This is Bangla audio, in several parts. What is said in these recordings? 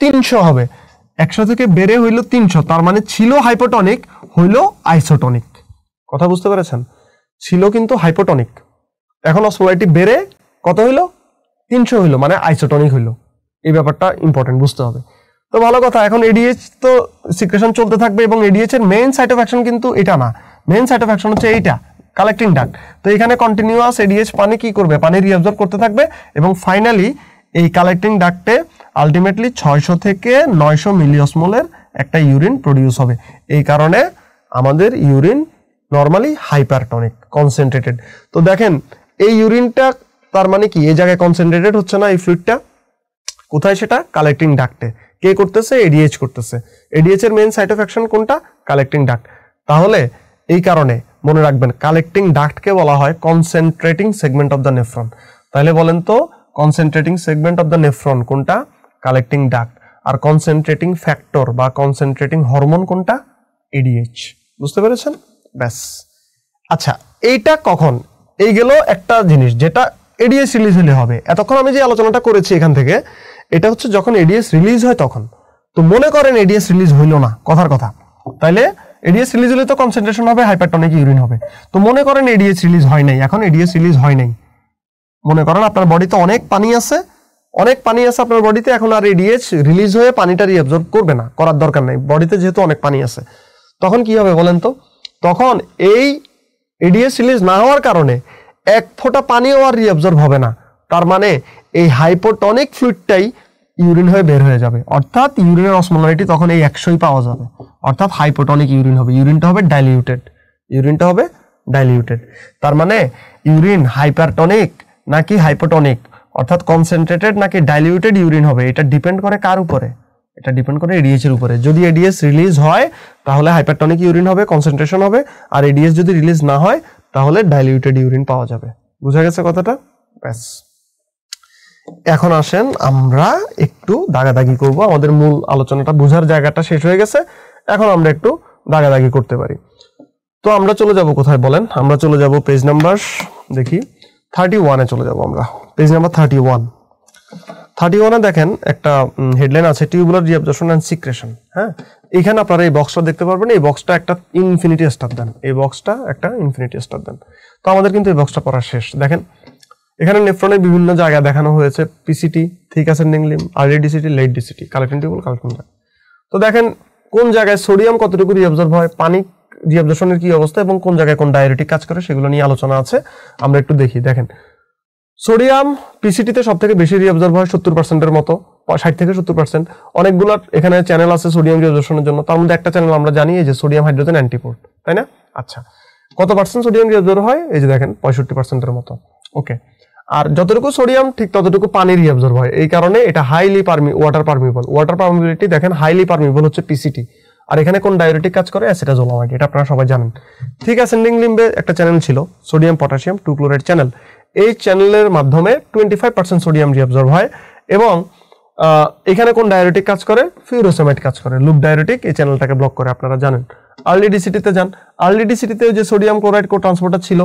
300 হবে, 100 থেকে বেড়ে হইল 300, তার মানে ছিল হাইপোটনিক হইল আইসোটনিক। কথা বুঝতে পেরেছেন? ছিল কিন্তু হাইপোটনিক, এখন অসমোলারিটি বেড়ে কত হইল 300 হইল, মানে আইসোটনিক হইল। এই ব্যাপারটা ইম্পর্টেন্ট বুঝতে হবে। তো ভালো কথা, এখন এডিএইচ তো সিক্রেশন চলতে থাকবে এবং এডিএইচ এর মেইন সাইট অফ অ্যাকশন কিন্তু এটা না, মেইন সাইট অফ অ্যাকশন হচ্ছে এইটা, কালেক্টিং ডাক্ট। তো এখানে কন্টিনিউয়াস এডিএইচ পানি কি করবে, পানি রিঅবজর্ব করতে থাকবে এবং ফাইনালি এই কালেক্টিং ডাক্টে আলটিমেটলি 600 থেকে 900 মিলিঅসমোলের একটা ইউরিন প্রডিউস হবে। এই কারণে আমাদের ইউরিন নরমালি হাইপারটনিক, কনসেন্ট্রেটেড। তো দেখেন এই ইউরিনটা তার মানে কি, এই জায়গায় কনসেন্ট্রেটেড হচ্ছে না এই ফ্লুইডটা, কোথায় সেটা, কালেক্টিং ডাক্টে। কে করতেছে, এডিএইচ করতেছে। এডিএইচ এর মেইন সাইট অফ অ্যাকশন কোনটা, কালেক্টিং ডাক্ট। তাহলে এই কারণে মনে রাখবেন কালেক্টিং ডাক্টকে বলা হয় concentrating segment of the nephron. তাহলে বলেন তো concentrating segment of the nephron কোনটা, কালেক্টিং ডাক্ট। আর কনসেন্ট্রেটিং ফ্যাক্টর বা কনসেন্ট্রেটিং হরমোন কোনটা, এডিএইচ। বুঝতে পেরেছেন? ব্যাস। আচ্ছা, এইটা কখন, এই গেল একটা জিনিস যেটা এডিএইচ রিলিজ হলে হবে। এতক্ষণ আমি যে আলোচনাটা করেছি এখান থেকে, এটা হচ্ছে যখন এডিএইচ রিলিজ হয় তখন। তো মনে করেন এডিএইচ রিলিজ হইল না, কথার কথা, তাইলে এডিএইচ রিলিজ হলে তো কনসেন্ট্রেশন হবে, হাইপারটনিক ইউরিন হবে। তো মনে করেন এডিএইচ রিলিজ হয় নাই, এখন এডিএইচ রিলিজ হয় নাই, মনে করেন আপনার বডিতে অনেক পানি আছে, অনেক পানি আছে আপনার বডিতে, এখন আর এডিএইচ রিলিজ হয়ে পানিটা রিঅবজর্ব করবে না, করার দরকার নাই, বডিতে যেহেতু অনেক পানি আছে। তখন কি হবে বলেন তো, তখন এই এডিএইচ রিলিজ না হওয়ার কারণে এক ফোঁটা পানিও আর রিঅবজর্ব হবে না, তার মানে এই হাইপোটনিক ফ্লুইডটাই ইউরিন হয়ে বের হয়ে যাবে, অর্থাৎ ইউরিনের অসমোলারিটি তখন এই 100ই পাওয়া যাবে, অর্থাৎ হাইপোটনিক ইউরিন হবে। ইউরিনটা হবে ডাইলিউটেড, ইউরিনটা হবে ডাইলিউটেড। তার মানে ইউরিন হাইপারটনিক নাকি হাইপোটনিক, অর্থাৎ কনসেন্ট্রেটেড নাকি ডাইলিউটেড ইউরিন হবে, এটা ডিপেন্ড করে কার উপরে, এটা ডিপেন্ড করে এডিএইচ এর উপরে। যদি এডিএইচ রিলিজ হয় তাহলে হাইপারটনিক ইউরিন হবে, কনসেন্ট্রেশন হবে, আর এডিএইচ যদি রিলিজ না হয় তাহলে ডাইলিউটেড ইউরিন পাওয়া যাবে। বুঝা গেছে কথাটা? ব্যাস। এখন আসেন আমরা একটু দাগাদাগি করব, আমাদের মূল আলোচনাটা বোঝার জায়গাটা শেষ হয়ে গেছে, এখন আমরা একটু দাগাদাগি করতে পারি। তো আমরা চলে যাব কোথায় বলেন, আমরা চলে যাব পেজ নাম্বার দেখি 31 এ চলে যাব আমরা, পেজ নাম্বার 31 এ দেখেন একটা হেডলাইন আছে, টিউবুলার রিঅবজর্পশন এন্ড সিক্রেশন। হ্যাঁ, এখানে আপনারা এই বক্সটা দেখতে পারবেন, এই বক্সটা একটা ইনফিনিটি স্টার দেন, এই বক্সটা একটা ইনফিনিটি স্টার দেন। তো আমাদের কিন্তু এই বক্সটা পড়া শেষ। দেখেন এখানে নেফ্রনের বিভিন্ন জায়গা দেখানো হয়েছে, PCT, thick ascending limb, early DCT, late DCT, collecting tubule, collecting duct. তো দেখেন কোন জায়গায় সোডিয়াম কতটুকু রিঅবজর্ব হয়, পানি রিঅবজর্পশনের কি অবস্থা এবং কোন জায়গায় কোন ডায়োরেটিক কাজ করে সেগুলো নিয়ে আলোচনা আছে, আমরা একটু দেখি। দেখেন সোডিয়াম পিসিটিতে সব থেকে বেশি রিঅবজর্ব হয় 70%-এর মতো, 60 থেকে 70%। অনেকগুলো এখানে চ্যানেল আছে সোডিয়াম রিঅবজর্পশনের জন্য, তার মধ্যে একটা চ্যানেল আমরা জানি যে সোডিয়াম হাইড্রোজেন অ্যান্টিপোর্ট, তাই না? আচ্ছা, কত পার্সেন্ট সোডিয়াম রিঅবজর্ব হয়, এই যে দেখেন 65%-এর মতো। ওকে, আর যতটুকু সোডিয়াম ঠিক ততটুকু পানি রিঅবজর্ব হয়, এই কারণে এটা হাইলি ওয়াটার পারমিবল। ওয়াটার পারমিবিলিটি দেখেন হাইলি পারমিবল হচ্ছে পিসিটি। আর এখানে কোন ডায়োরেটিক কাজ করে, অ্যাসিটাজোলামাইড, এটা আপনারা সবাই জানেন। থিক অ্যাসেন্ডিং লিম্বে একটা চ্যানেল ছিল সোডিয়াম পটাশিয়াম 2 ক্লোরাইড চ্যানেল, এই চ্যানেলের মাধ্যমে 25% সোডিয়াম রিঅবজর্ব হয়। এবং এখানে কোন ডায়োরেটিক কাজ করে, ফিউরোসেমাইড কাজ করে, লুপ ডায়োরেটিক এই চ্যানেলটাকে ব্লক করে, আপনারা জানেন। আর্লি ডিসিটিতে যান, আর্লি ডিসিটিতে যে সোডিয়াম ক্লোরাইড কো ট্রান্সপোর্টার ছিল,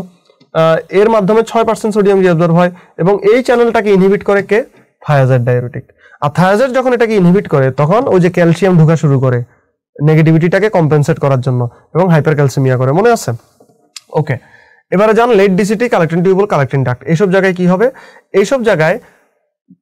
এর মাধ্যমে 6% সোডিয়াম রিঅবজর্ব হয় এবং এই চ্যানেলটাকে ইনহিবিট করে কে, থায়াজাইড ডায়োরেটিক। আর থায়াজাইড যখন এটাকে ইনহিবিট করে তখন ওই যে ক্যালসিয়াম ঢোকা শুরু করে নেগেটিভিটিটাকে কম্পেনসেট করার জন্য এবং হাইপারক্যালসিমিয়া করে, মনে আছে? ওকে, এবারে যান late DCT, collecting tubule, collecting duct. এইসব জায়গায় কি হবে, এইসব জায়গায়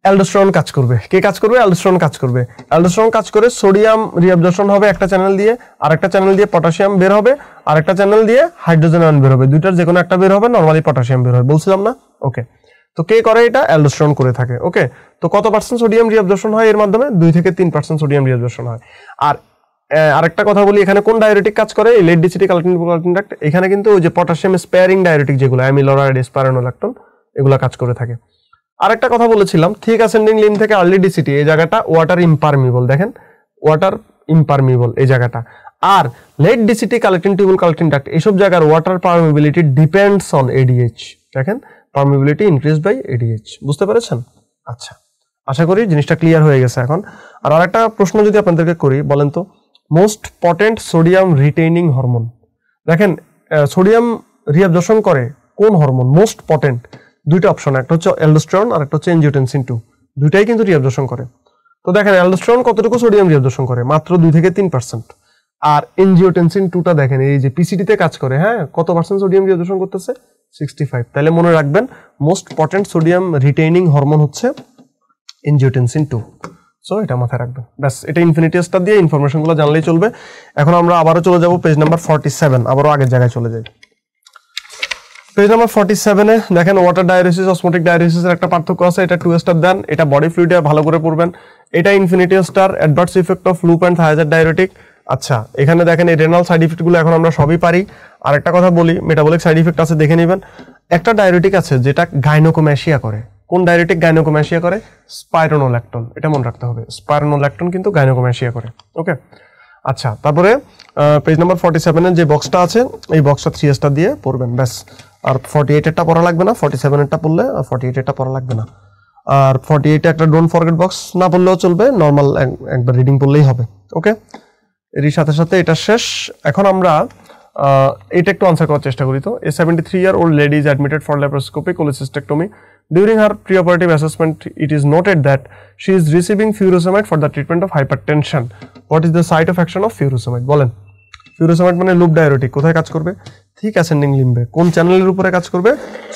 অ্যালডোস্টেরন কাজ করবে। কে কাজ করবে, অ্যালডোস্টেরন কাজ করবে। অ্যালডোস্টেরন কাজ করে সোডিয়াম রিঅবজর্পশন হবে একটা চ্যানেল দিয়ে, আরেকটা চ্যানেল দিয়ে পটাশিয়াম বের হবে, আরেকটা চ্যানেল দিয়ে হাইড্রোজেন আয়ন বের হবে, দুইটার যে কোনো একটা বের হবে, নরমালি পটাশিয়াম বের হবে, বলছিলাম না? ওকে, তো কে করে এটা, অ্যালডোস্টেরন করে থাকে। ওকে, তো কত পার্সেন্ট সোডিয়াম রিঅবজর্পশন হয় এর মাধ্যমে, 2 থেকে 3% সোডিয়াম রিঅবজর্পশন হয়। আর আরেকটা কথা বলি, এখানে কোন ডায়োরেটিক কাজ করে, এই late DCT, collecting tubule, collecting duct. এখানে কিন্তু ওই যে পটাশিয়াম স্পেয়ারিং ডায়োরেটিক যেগুলো অ্যামিলোরাইড, স্পাইরোনোল্যাকটোন, এগুলো কাজ করে থাকে। আরেকটা কথা বলেছিলাম, থিক অ্যাসেন্ডিং লিম্ব থেকে আর্লি ডিসিটি, এই জায়গাটা ওয়াটার ইম্পারমিবল, দেখেন ওয়াটার ইম্পারমিবল এই জায়গাটা। আর late DCT, collecting tubule, collecting duct, এইসব জায়গার water permeability depends on ADH. দেখেন পারমিবিলিটি ইনক্রিজ বাই এডিএইচ। বুঝতে পেরেছেন? আচ্ছা, আশা করি জিনিসটা ক্লিয়ার হয়ে গেছে এখন। আর আরেকটা প্রশ্ন যদি আপনাদেরকে করি, বলেন তো most potent sodium retaining hormone. দেখেন সোডিয়াম রিঅবজর্পশন করে কোন হরমোন, মোস্ট পটেন্ট? দুইটা অপশন, একটা হচ্ছে অ্যালডোস্টেরন আর একটা হচ্ছে এনজিওটেনসিন 2, দুইটাই কিন্তু রিঅবজর্পশন করে। তো তো দেখেন অ্যালডোস্টেরন কতটুকু সোডিয়াম রিঅ্যাবজর্পশন করে, মাত্র 2 থেকে 3%। আর এনজিওটেনসিন 2টা দেখেন এই যে পিসিটিতে কাজ করে, হ্যাঁ, কত পার্সেন্ট সোডিয়াম রিঅ্যাবজর্পশন করতেছে? 65। তাহলে মনে রাখবেন most potent sodium retaining hormone হচ্ছে এনজিওটেনসিন 2। সো এটা মাথায় রাখবেন, ব্যাস। এটা ইনফিনিটি স্টার দিয়ে ইনফরমেশনগুলো জানলেই চলবে। এখন আমরা আবারও চলে যাব পেজ নাম্বার 47, আবারও আগের জায়গায় চলে যাই। পেজ নাম্বার 47-এ দেখেন ওয়াটার ডায়ালিসিস অসমোটিক ডায়ালিসিসের একটা পার্থক্য আছে। এটা 2 স্টার দেন, এটা বডি ফ্লুইডে ভালো করে পড়বেন। এটা infinity star, adverse effect of loop and thiazide diuretic. আচ্ছা, এখানে দেখেন এই রেনাল সাইড ইফেক্টগুলো এখন আমরা সবই পারি। আর একটা কথা বলি, মেটাবলিক সাইড ইফেক্ট আছে, দেখে নেবেন। একটা ডায়ুরেটিক আছে যেটা গাইনোকোম্যাসিয়া করে। কোন ডায়ুরেটিক গাইনোকোম্যাসিয়া করে? স্পাইরোনোল্যাকটোন। এটা মনে রাখতে হবে, স্পাইরোনোল্যাকটোন কিন্তু গাইনোকোম্যাসিয়া করে। ওকে, আচ্ছা, তারপরে পেজ নাম্বার 47-এর যে বক্সটা আছে এই বক্সটা 3 স্টার দিয়ে পড়বেন, ব্যাস। আর 48-এরটা পড়া লাগবে না, 47-এরটা পড়লে, আর 48-এরটা পড়া লাগবে না। আর 48-এ একটা ডোন্ট ফরগেট বক্স না পড়লেও চলবে, নর্মাল একবার রিডিং পড়লেই হবে। ওকে, এরই সাথে সাথে এটা শেষ। এখন আমরা এটা একটু আনসার করার চেষ্টা করি। তো a 73-year-old lady is admitted for laparoscopic cholecystectomy. During her preoperative assessment, it is noted that she is receiving furosemide for the treatment of hypertension. What is the site of action of furosemide? বলেন। furosemide মানে লুপ ডায়ুরেটিক, কোথায় কাজ করবে? থিক অ্যাসেন্ডিং লিম্বে। কোন চ্যানেলের উপরে কাজ করবে?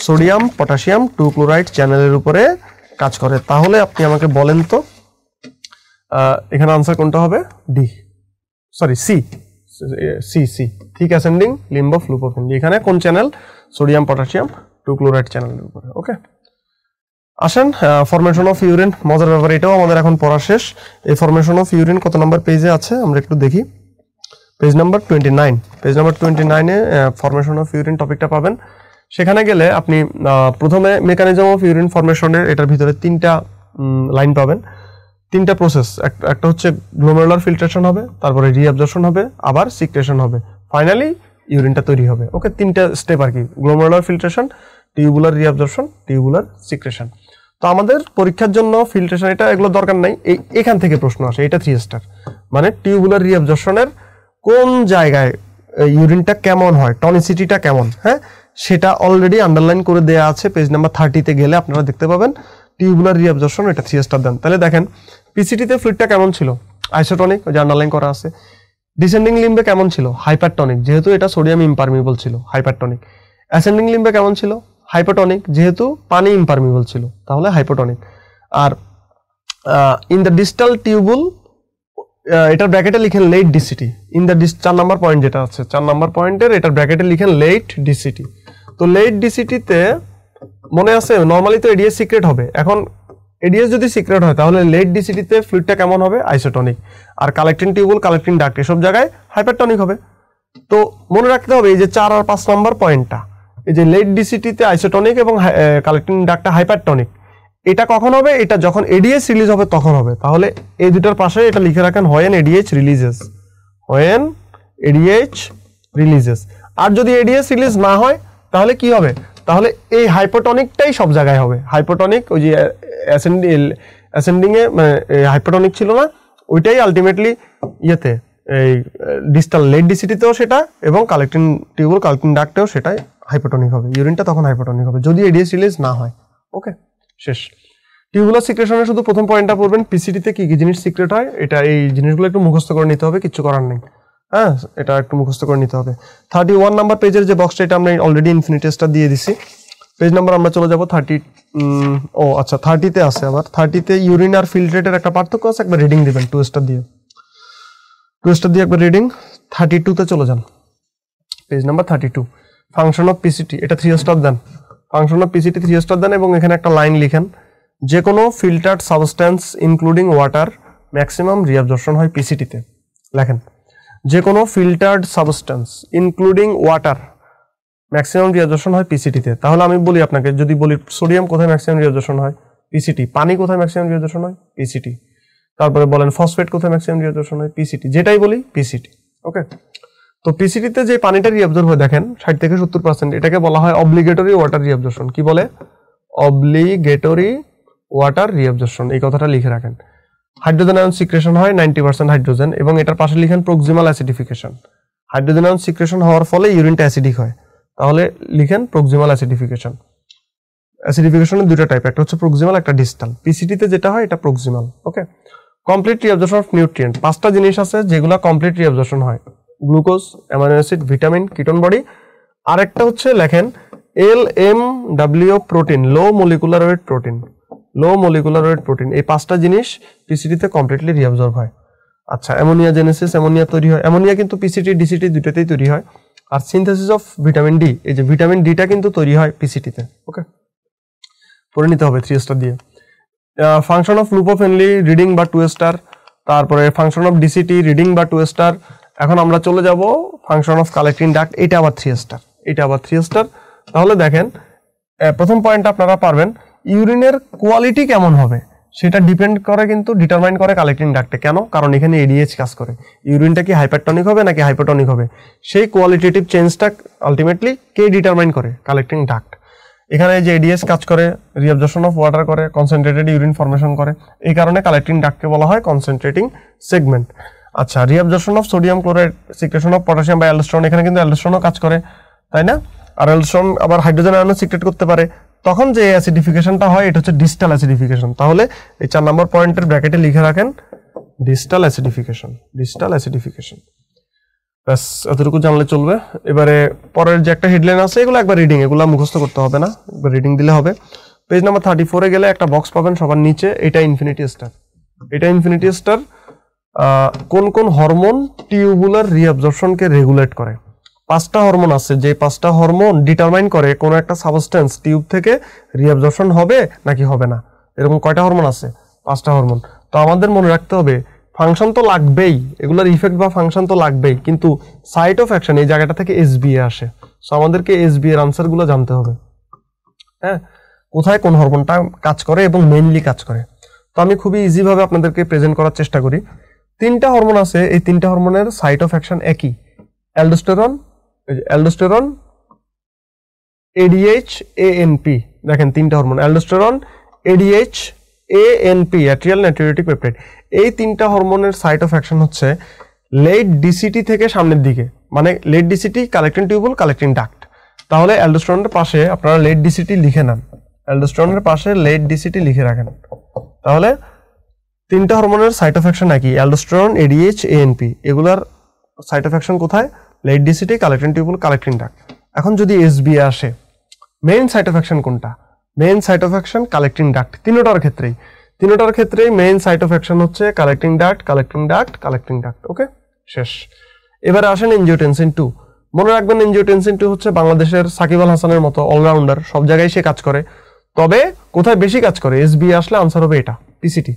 সোডিয়াম পটাশিয়াম 2 ক্লোরাইড চ্যানেলের উপরে কাজ করে। তাহলে আপনি আমাকে বলেন তো এখানে আনসার কোনটা হবে? D, sorry C, C thick ascending limb of loop of ইন্ডি। এখানে কোন চ্যানেল? সোডিয়াম পটাশিয়াম 2 ক্লোরাইড চ্যানেলের উপরে। ওকে, আসেন ফরমেশন অফ ইউরিন, মজার ব্যাপার, এটাও আমাদের এখন পড়া শেষ। এই ফরমেশন অফ ইউরিন কত নাম্বার পেজে আছে আমরা একটু দেখি। Page number 29। পেজ নাম্বার 29-এ ফরমেশন অফ ইউরিন টপিকটা পাবেন। সেখানে গেলে আপনি প্রথমে মেকানিজম অফ ইউরিন ফরমেশনের, এটার ভিতরে 3টা লাইন পাবেন, 3টা প্রসেস। একটা হচ্ছে গ্লোমেরুলার ফিল্ট্রেশন হবে, তারপরে রিঅ্যাবজর্পশন হবে, আবার সিক্রেশন হবে, ফাইনালি ইউরিনটা তৈরি হবে। ওকে, 3টা স্টেপ আর কি, glomerular filtration, tubular reabsorption, tubular secretion. তো আমাদের পরীক্ষার জন্য ফিল্ট্রেশন এটা এগুলো দরকার নাই, এখান থেকে প্রশ্ন আসে। এটা 3 স্টার, মানে টিউবুলার রিঅ্যাবজর্পশনের কোন জায়গায় ইউরিনটা কেমন হয়, টনিসিটিটা কেমন, হ্যাঁ, সেটা অলরেডি আন্ডারলাইন করে দেওয়া আছে। পেজ নাম্বার 30-তে গেলে আপনারা দেখতে পাবেন টিউবুলার রিঅ্যাবজর্পশন, এটা 3 স্টার দেন। তাহলে দেখেন পিসিটিতে ফ্লুইডটা কেমন ছিল? আইসোটনিক, ওই যে আন্ডারলাইন করা আছে। ডিসেন্ডিং লিম্বে কেমন ছিল? হাইপারটনিক, যেহেতু এটা সোডিয়াম ইম্পারমিবল ছিল, হাইপারটনিক। অ্যাসেন্ডিং লিম্বে কেমন ছিল? হাইপোটনিক, যেহেতু পানি ইম্পারমিবল ছিল, তাহলে হাইপোটনিক। আর ইন দ্য ডিস্টাল টিউবুল, এটার ব্র্যাকেটে লিখেন late DCT. In the 4 number point যেটা আছে, 4 নাম্বার পয়েন্টের এটার ব্র্যাকেটে লিখেন লেট ডিসিটি। তো লেট ডিসিটিতে মনে আছে নর্মালি তো এডিএস সিক্রেট হবে। এখন এডিএস যদি সিক্রেট হয় তাহলে লেট ডিসিটিতে ফ্লুইডটা কেমন হবে? আইসোটনিক। আর কালেক্টিং টিউবুল, কালেক্টিং ডাক্ট এসব জায়গায় হাইপারটনিক হবে। তো মনে রাখতে হবে এই যে 4 আর 5 নাম্বার পয়েন্টটা, এই যে লেট ডিসিটিতে আইসোটনিক এবং কালেক্টিং ডাক্টটা হাইপারটনিক, এটা কখন হবে? এটা যখন এডিএস রিলিজ হবে তখন হবে। তাহলে এই দুটার পাশে এটা লিখে রাখেন, when ADH releases, when ADH releases. আর যদি এডিএস রিলিজ না হয় তাহলে কি হবে? তাহলে এই হাইপোটনিকটাই সব জায়গায় হবে। হাইপোটনিক, ওই যে অ্যাসেন্ডিং এ হাইপোটনিক ছিল না, ওইটাই আলটিমেটলি ইয়েতে এই ডিস্টাল লেট ডিসিটিতেও সেটা, এবং কালেক্টিং টিউবুল, কালেক্টিং ডাক্টেও সেটাই হাইপোটনিক হবে। ইউরিনটা তখন হাইপোটনিক হবে যদি এডিএস রিলিজ না হয়। ওকে, শেষ। টিউবুলার সিক্রেশনের শুধু প্রথম পয়েন্টটা পড়বেন, পিসিটিতে কি কি জিনিস সিক্রেট হয়, এটা এই জিনিসগুলো একটু মুখস্থ করে নিতে হবে, কিছু করার নেই। হ্যাঁ, এটা একটু মুখস্থ করে নিতে হবে। 31 নাম্বার পেজের যে বক্সটা, এটা আমরা অলরেডি ইনফিনিটি স্টার দিয়ে দিছি। পেজ নাম্বার আমরা চলে যাব 30, ও আচ্ছা 30-তে আছে। আবার 30-তে ইউরিন আর ফিল্ট্রেটের একটা পার্থক্য আছে, একবার রিডিং দিবেন 2 স্টার দিয়ে, 2 স্টার দিয়ে একবার রিডিং। 32-তে চলে যান, page number 32। Function of PCT, এটা 3 স্টার দেন। ফাংশন অফ পিসিটি 3 স্টার দেন, এবং এখানে একটা লাইন লিখেন, যে কোনো filtered substance including water maximum reabsorption হয় পিসিটিতে। লেখেন, যে কোনো filtered substance including water maximum reabsorption হয় পিসিটিতে। তাহলে আমি বলি আপনাকে, যদি বলি সোডিয়াম কোথায় ম্যাক্সিমাম রিঅ্যাবজর্পশন হয়? পিসিটি। পানি কোথায় ম্যাক্সিমাম রিঅ্যাবজর্পশন হয়? পিসিটি। তারপরে বলেন ফসফেট কোথায় ম্যাক্সিমাম রিঅ্যাবজর্পশন হয়? পিসিটি। যেটাই বলি পিসিটি। ওকে, তো পিসিটিতে যে পানিটা রিঅ্যাবজর্ব হয় দেখেন 60 থেকে 70%, এটাকে বলা হয় অব্লিগেটরি ওয়াটার রিঅ্যাবজর্পশন। কি বলে? Obligatory water reabsorption. এই কথাটা লিখে রাখেন। হাইড্রোজেন আয়ন সিক্রেশন হয় 90% হাইড্রোজেন, এবং এটার পাশে লিখেন proximal acidification. Hydrogen ion secretion হওয়ার ফলে ইউরিনটা অ্যাসিডিক হয়, তাহলে লিখেন প্রক্সিমাল অ্যাসিডিফিকেশন। অ্যাসিডিফিকেশনের দুটো টাইপ, একটা হচ্ছে প্রক্সিমাল, একটা ডিস্টাল। পিসিটিতে যেটা হয় এটা proximal. Okay, complete reabsorption of nutrient, 5টা জিনিস আছে যেগুলো কমপ্লিট রিঅ্যাবজর্পশন হয়, glucose, amino acid, vitamin, ketone body. আরেকটা হচ্ছে লেখেন LMW প্রোটিন, লো মলিকুলার ওয়েট প্রোটিন, লো মলিকুলার ওয়েট প্রোটিন। এই 5টা জিনিস পিসিটিতে কমপ্লিটলি রিঅ্যাবজর্ব হয়। আচ্ছা, অ্যামোনিয়া জেনেসিস, অ্যামোনিয়া তৈরি হয়, অ্যামোনিয়া কিন্তু পিসিটি ডিসিটি দুটোতেই তৈরি হয়। আর সিনথেসিস অফ ভিটামিন ডি, এই যে ভিটামিন ডিটা কিন্তু তৈরি হয় পিসিটিতে। ওকে, পড়ে নিতে হবে 3 স্টার দিয়ে। ফাংশন অফ লুপোফেনলি রিডিং বা 2 স্টার, তারপরে ফাংশন অফ ডিসিটি রিডিং বা 2 স্টার। এখন আমরা চলে যাব ফাংশন অফ কালেক্টিং ডাক্ট, এটা আবার 3 স্টার, এটা আবার 3 স্টার। তাহলে দেখেন প্রথম পয়েন্ট আপনারা পারবেন, ইউরিনের কোয়ালিটি কেমন হবে সেটা ডিপেন্ড করে, কিন্তু ডিটারমাইন করে কালেক্টিং ডাক্টে। কেন? কারণ এখানে এডিএইচ কাজ করে। ইউরিনটা কি হাইপারটনিক হবে নাকি হাইপোটনিক হবে, সেই কোয়ালিটেটিভ চেঞ্জটা আলটিমেটলি কে ডিটারমাইন করে? Collecting duct. এখানে যে এডিএস কাজ করে, রিঅ্যাবজর্পশন অফ ওয়াটার করে, কনসেন্ট্রেটেড ইউরিন ফরমেশন করে, এই কারণে কালেক্টিং ডাক্টকে বলা হয় কনসেন্ট্রেটিং সেগমেন্ট। আচ্ছা, reabsorption of sodium chloride, secretion of potassium বা অ্যালডোস্টেরন, এখানে কিন্তু অ্যালডোস্টেরনও কাজ করে, তাই না? আর অ্যালডোস্টেরন আবার হাইড্রোজেন আয়নও সিক্রেট করতে পারে। তখন যে অ্যাসিডিফিকেশনটা হয় এটা হচ্ছে ডিস্টাল অ্যাসিডিফিকেশন। তাহলে এই 4 নম্বর পয়েন্টের ব্র্যাকেটে লিখে রাখেন ডিস্টাল অ্যাসিডিফিকেশন, ডিস্টাল অ্যাসিডিফিকেশন। ব্যাস, এতটুকু জানলে চলবে। এবারে পরের যে একটা হেডলাইন আছে, এগুলো একবার রিডিং, এগুলো মুখস্থ করতে হবে না, একবার রিডিং দিলে হবে। পেজ নাম্বার 34-এ গেলে একটা বক্স পাবেন সবার নিচে, এটা ইনফিনিটি স্টার, এটা ইনফিনিটি স্টার। কোন কোন হরমোন টিউবুলার রিঅ্যাবজর্পশনকে রেগুলেট করে? 5টা হরমোন আছে, যে 5টা হরমোন ডিটারমাইন করে কোনো একটা সাবস্টেন্স টিউব থেকে রিঅ্যাবজর্পশন হবে নাকি হবে না। এরকম কয়টা হরমোন আছে? 5টা হরমোন। তো আমাদের মনে রাখতে হবে ফাংশন তো লাগবেই, এগুলোর ইফেক্ট বা ফাংশন তো লাগবেই, কিন্তু সাইট অফ অ্যাকশন এই জায়গাটা থেকে এসবিএ আসে। সো আমাদেরকে এসবিএ এর আনসারগুলো জানতে হবে। হ্যাঁ, কোথায় কোন হরমোনটা কাজ করে এবং মেইনলি কাজ করে। তো আমি খুবই ইজিভাবে আপনাদেরকে প্রেজেন্ট করার চেষ্টা করি। 3টা হরমোন আছে, এই 3টা হরমোনের সাইট অফ অ্যাকশন একই, অ্যালডোস্টেরন, অ্যালডোস্টেরন, এডিএইচ, এএনপি। দেখেন 3টা hormone, aldosterone, ADH, ANP, atrial natriuretic peptide. এই 3টা হরমোনের সাইট অফ অ্যাকশন হচ্ছে লেট ডিসিটি থেকে সামনের দিকে, মানে late DCT collecting tubule, collecting duct. তাহলে অ্যালডোস্টেরনের পাশে আপনারা লেট ডিসিটি লিখে নেন, অ্যালডোস্টেরনের পাশে লেট ডিসিটি লিখে রাখেন। তাহলে 3টা হরমোনের সাইট অফ অ্যাকশন একই, অ্যালডোস্টেরন, এডিএইচ, এএনপি। এগুলার সাইট অফ অ্যাকশন কোথায়? Late DCT, collecting tubule, collecting duct. এখন যদি এসবিএ আসে, মেইন সাইট অফ অ্যাকশন কোনটা? Main site of action collecting duct. তিনটার ক্ষেত্রেই মেইন সাইট অফ অ্যাকশন হচ্ছে collecting duct, collecting duct, collecting duct. Okay, শেষ। এবারে আসেন এনজিওটেনসিন 2। মনে রাখবেন এনজিওটেনসিন 2 হচ্ছে বাংলাদেশের সাকিব আল হাসানের মতো অলরাউন্ডার, সব জায়গায় সে কাজ করে। তবে কোথায় বেশি কাজ করে? এসবিএ আসলে আনসার হবে এটা, পিসিটি।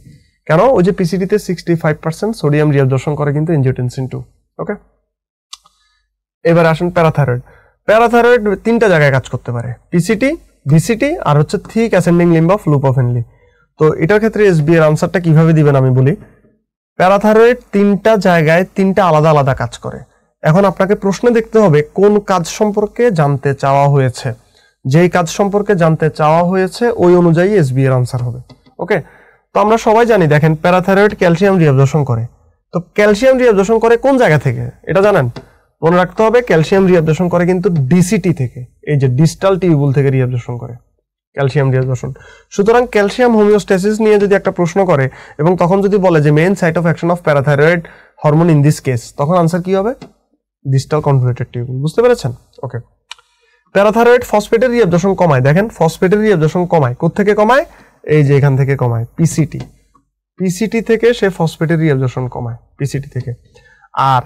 কেন? ওই যে পিসিটিতে 65% সোডিয়াম রিঅ্যাবজর্পশন করে কিন্তু এনজিওটেনসিন 2। ওকে, এবার আসেন প্যারাথাইরয়েড। প্যারাথাইরয়েড 3টা জায়গায় কাজ করতে পারে, পিসিটি, ভিসিটি আর হচ্ছে থিক অ্যাসেন্ডিং লিম্ব অফ লুপোফেনলি। তো এটার ক্ষেত্রে এসবিএ এর আনসারটা কিভাবে দিবেন আমি বলি। প্যারাথাইরয়েড 3টা জায়গায় 3টা আলাদা আলাদা কাজ করে। এখন আপনাকে প্রশ্নে দেখতে হবে কোন কাজ সম্পর্কে জানতে চাওয়া হয়েছে, যেই কাজ সম্পর্কে জানতে চাওয়া হয়েছে ওই অনুযায়ী এসবিএ এর আনসার হবে। ওকে, তো আমরা সবাই জানি, দেখেন প্যারাথাইরয়েড ক্যালসিয়াম রিঅ্যাবজর্পশন করে। তো ক্যালসিয়াম রিঅ্যাবজর্পশন করে কোন জায়গা থেকে এটা জানেন? মনে রাখতে হবে ক্যালসিয়াম রিঅ্যাবজর্পশন করে কিন্তু ডিসিটি থেকে, এই যে ডিস্টাল টিউবুল থেকে রিঅ্যাবজর্পশন করে ক্যালসিয়াম রিঅ্যাবজর্পশন। সুতরাং ক্যালসিয়াম হোমিওস্ট্যাসিস নিয়ে যদি একটা প্রশ্ন করে এবং তখন যদি বলে যে main site of action of parathyroid hormone in this case, তখন আনসার কি হবে? Distal convoluted tubule. বুঝতে পেরেছেন? ওকে, প্যারাথাইরয়েড ফসফেটের রিঅ্যাবজর্পশন কমায়। দেখেন ফসফেটের রিঅ্যাবজর্পশন কমায়, কোত্থেকে কমায়? এই যে এখান থেকে কমায়, পিসিটি, পিসিটি থেকে সে ফসফেটের রিঅ্যাবজর্পশন কমায়, পিসিটি থেকে। আর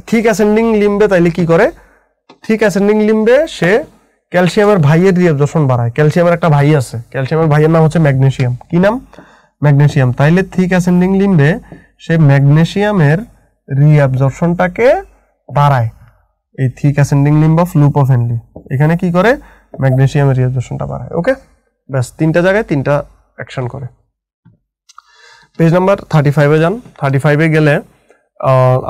থিক অ্যাসেন্ডিং লিম্বে তাইলে কি করে? থিক অ্যাসেন্ডিং লিম্বে সে ক্যালসিয়ামের ভাইয়ের রিঅ্যাবজর্পশন বাড়ায়। ক্যালসিয়ামের একটা ভাই আছে, ক্যালসিয়ামের ভাইয়ের নাম হচ্ছে ম্যাগনেসিয়াম। কি নাম? ম্যাগনেসিয়াম। তাইলে থিক অ্যাসেন্ডিং লিম্বে সে ম্যাগনেসিয়ামের রিঅ্যাবজর্পশনটাকে বাড়ায়। এই থিক অ্যাসেন্ডিং লিম্ব অফ লুপোফেনলি এখানে কি করে? ম্যাগনেসিয়ামের রিঅ্যাবজর্পশনটা বাড়ায়। ওকে, ব্যাস 3টা জায়গায় 3টা অ্যাকশন করে। পেজ নাম্বার 35-এ যান। 35-এ গেলে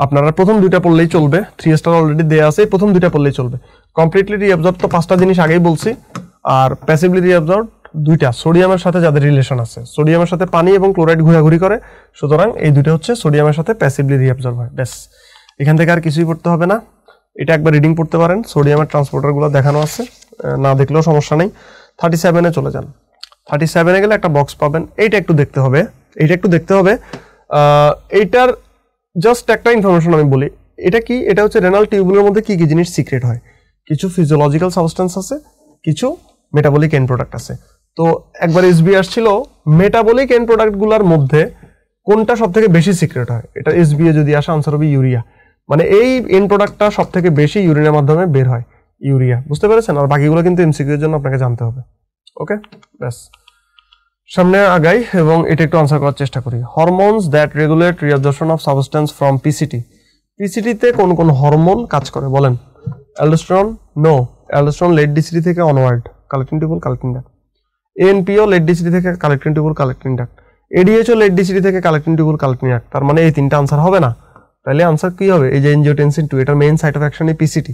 আপনারা প্রথম 2টা পড়লেই চলবে, 3 স্টার অলরেডি দেয়া আছে, প্রথম 2টা পড়লেই চলবে। কমপ্লিটলি রিঅ্যাবজর্ব তো 5টা জিনিস আগেই বলছি, আর প্যাসিভলি রিঅ্যাবজর্ব 2টা, সোডিয়ামের সাথে যাদের রিলেশন আছে, সোডিয়ামের সাথে পানি এবং ক্লোরাইড ঘোরাঘুরি করে, সুতরাং এই 2টা হচ্ছে সোডিয়ামের সাথে প্যাসিভলি রিঅ্যাবজর্ব হয়। ব্যাস, এখান থেকে আর কিছুই পড়তে হবে না। এটা একবার রিডিং পড়তে পারেন, সোডিয়ামের ট্রান্সপোর্টারগুলো দেখানো আছে, না দেখলেও সমস্যা নেই। 37-এ চলে যান। 37-এ গেলে একটা বক্স পাবেন, এইটা একটু দেখতে হবে, এইটার জাস্ট একটা ইনফরমেশন আমি বলি, এটা কি, এটা হচ্ছে রেনাল টিউবুলের মধ্যে কি কি জিনিস সিক্রেট হয়। কিছু ফিজিওলজিক্যাল সাবস্টেন্স আছে, কিছু মেটাবলিক এন্ড প্রোডাক্ট আছে। তো একবার এসবি আসছিল মেটাবলিক এন্ড প্রোডাক্টগুলোর মধ্যে কোনটা সব থেকে বেশি সিক্রেট হয়, এটা এসবিএ যদি আসে আনসার হবে ইউরিয়া। মানে এই এন্ড প্রোডাক্টটা সব থেকে বেশি ইউরিনের মাধ্যমে বের হয়, ইউরিয়া। বুঝতে পেরেছেন? আর বাকিগুলো কিন্তু এমসিকিউ এর জন্য আপনাকে জানতে হবে। ওকে, ব্যাস সামনে আগাই এবং এটা একটু আনসার করার চেষ্টা করি। Hormones that regulate reabsorption of substance from PCT. পিসিটিতে কোন কোন হরমোন কাজ করে বলেন? Aldosterone, no, aldosterone late DCT থেকে onward, collecting tubule, collecting duct. এএনপিও লেট ডিসিটি থেকে কালেক্টিং টিউবুল, কালেক্টিং ডাক্ট। এডিএইচও লেট ডিসিটি থেকে কালেক্টিং টিউবুল, কালেক্টিং ডাক্ট। তার মানে এই তিনটা আনসার হবে না, তাহলে আনসার কি হবে? এই যে এনজিওটেনসিন 2, এটার মেইন সাইট অফ অ্যাকশনই পিসিটি।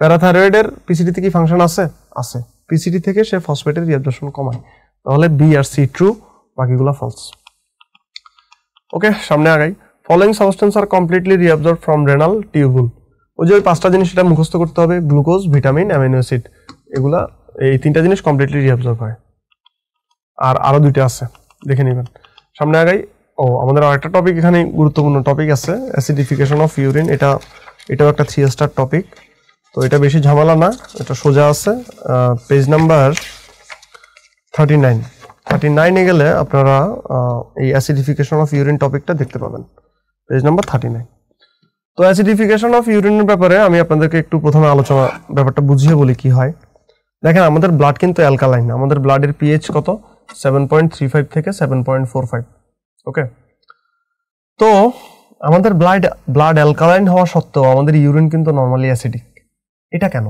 প্যারাথাইরয়েডের পিসিটিতে কি ফাংশন আছে? আছে। পিসিটি থেকে সে ফসফেটের রিঅ্যাবজর্পশন কমায়, তাহলে বি আর সি ট্রু, বাকিগুলো ফলস। ওকে, সামনে আগাই। Following substance are completely reabsorb from renal tubule. ওই যে ওই পাঁচটা জিনিস এটা মুখস্থ করতে হবে, গ্লুকোজ, ভিটামিন, অ্যামিনো অ্যাসিড, এগুলা এই তিনটা জিনিস কমপ্লিটলি রিঅ্যাবজর্ব হয়। আর আরো দুইটা আছে, দেখে নেবেন। সামনে আগাই। আমাদের আরেকটা টপিক এখানে গুরুত্বপূর্ণ টপিক আছে, অ্যাসিডিফিকেশন অফ ইউরিন। এটাও একটা 3 স্টার টপিক, তো এটা বেশি ঝামেলা না, এটা সোজা আছে। পেজ নাম্বার 39 গেলে আপনারা এই অ্যাসিডিফিকেশন অফ ইউরিন টপিকটা দেখতে পাবেন, পেজ নাম্বার 39। তো অ্যাসিডিফিকেশন অফ ইউরিনের ব্যাপারে আমি আপনাদেরকে একটু প্রথমে আলোচনা ব্যাপারটা বুঝিয়ে বলি কি হয়। দেখেন, আমাদের ব্লাড কিন্তু অ্যালকালাইন, আমাদের ব্লাডের পিএইচ কত? 7.35 থেকে 7.45। ওকে, তো আমাদের ব্লাড অ্যালকালাইন হওয়া সত্ত্বেও আমাদের ইউরিন কিন্তু নর্মালি অ্যাসিডিক। এটা কেন?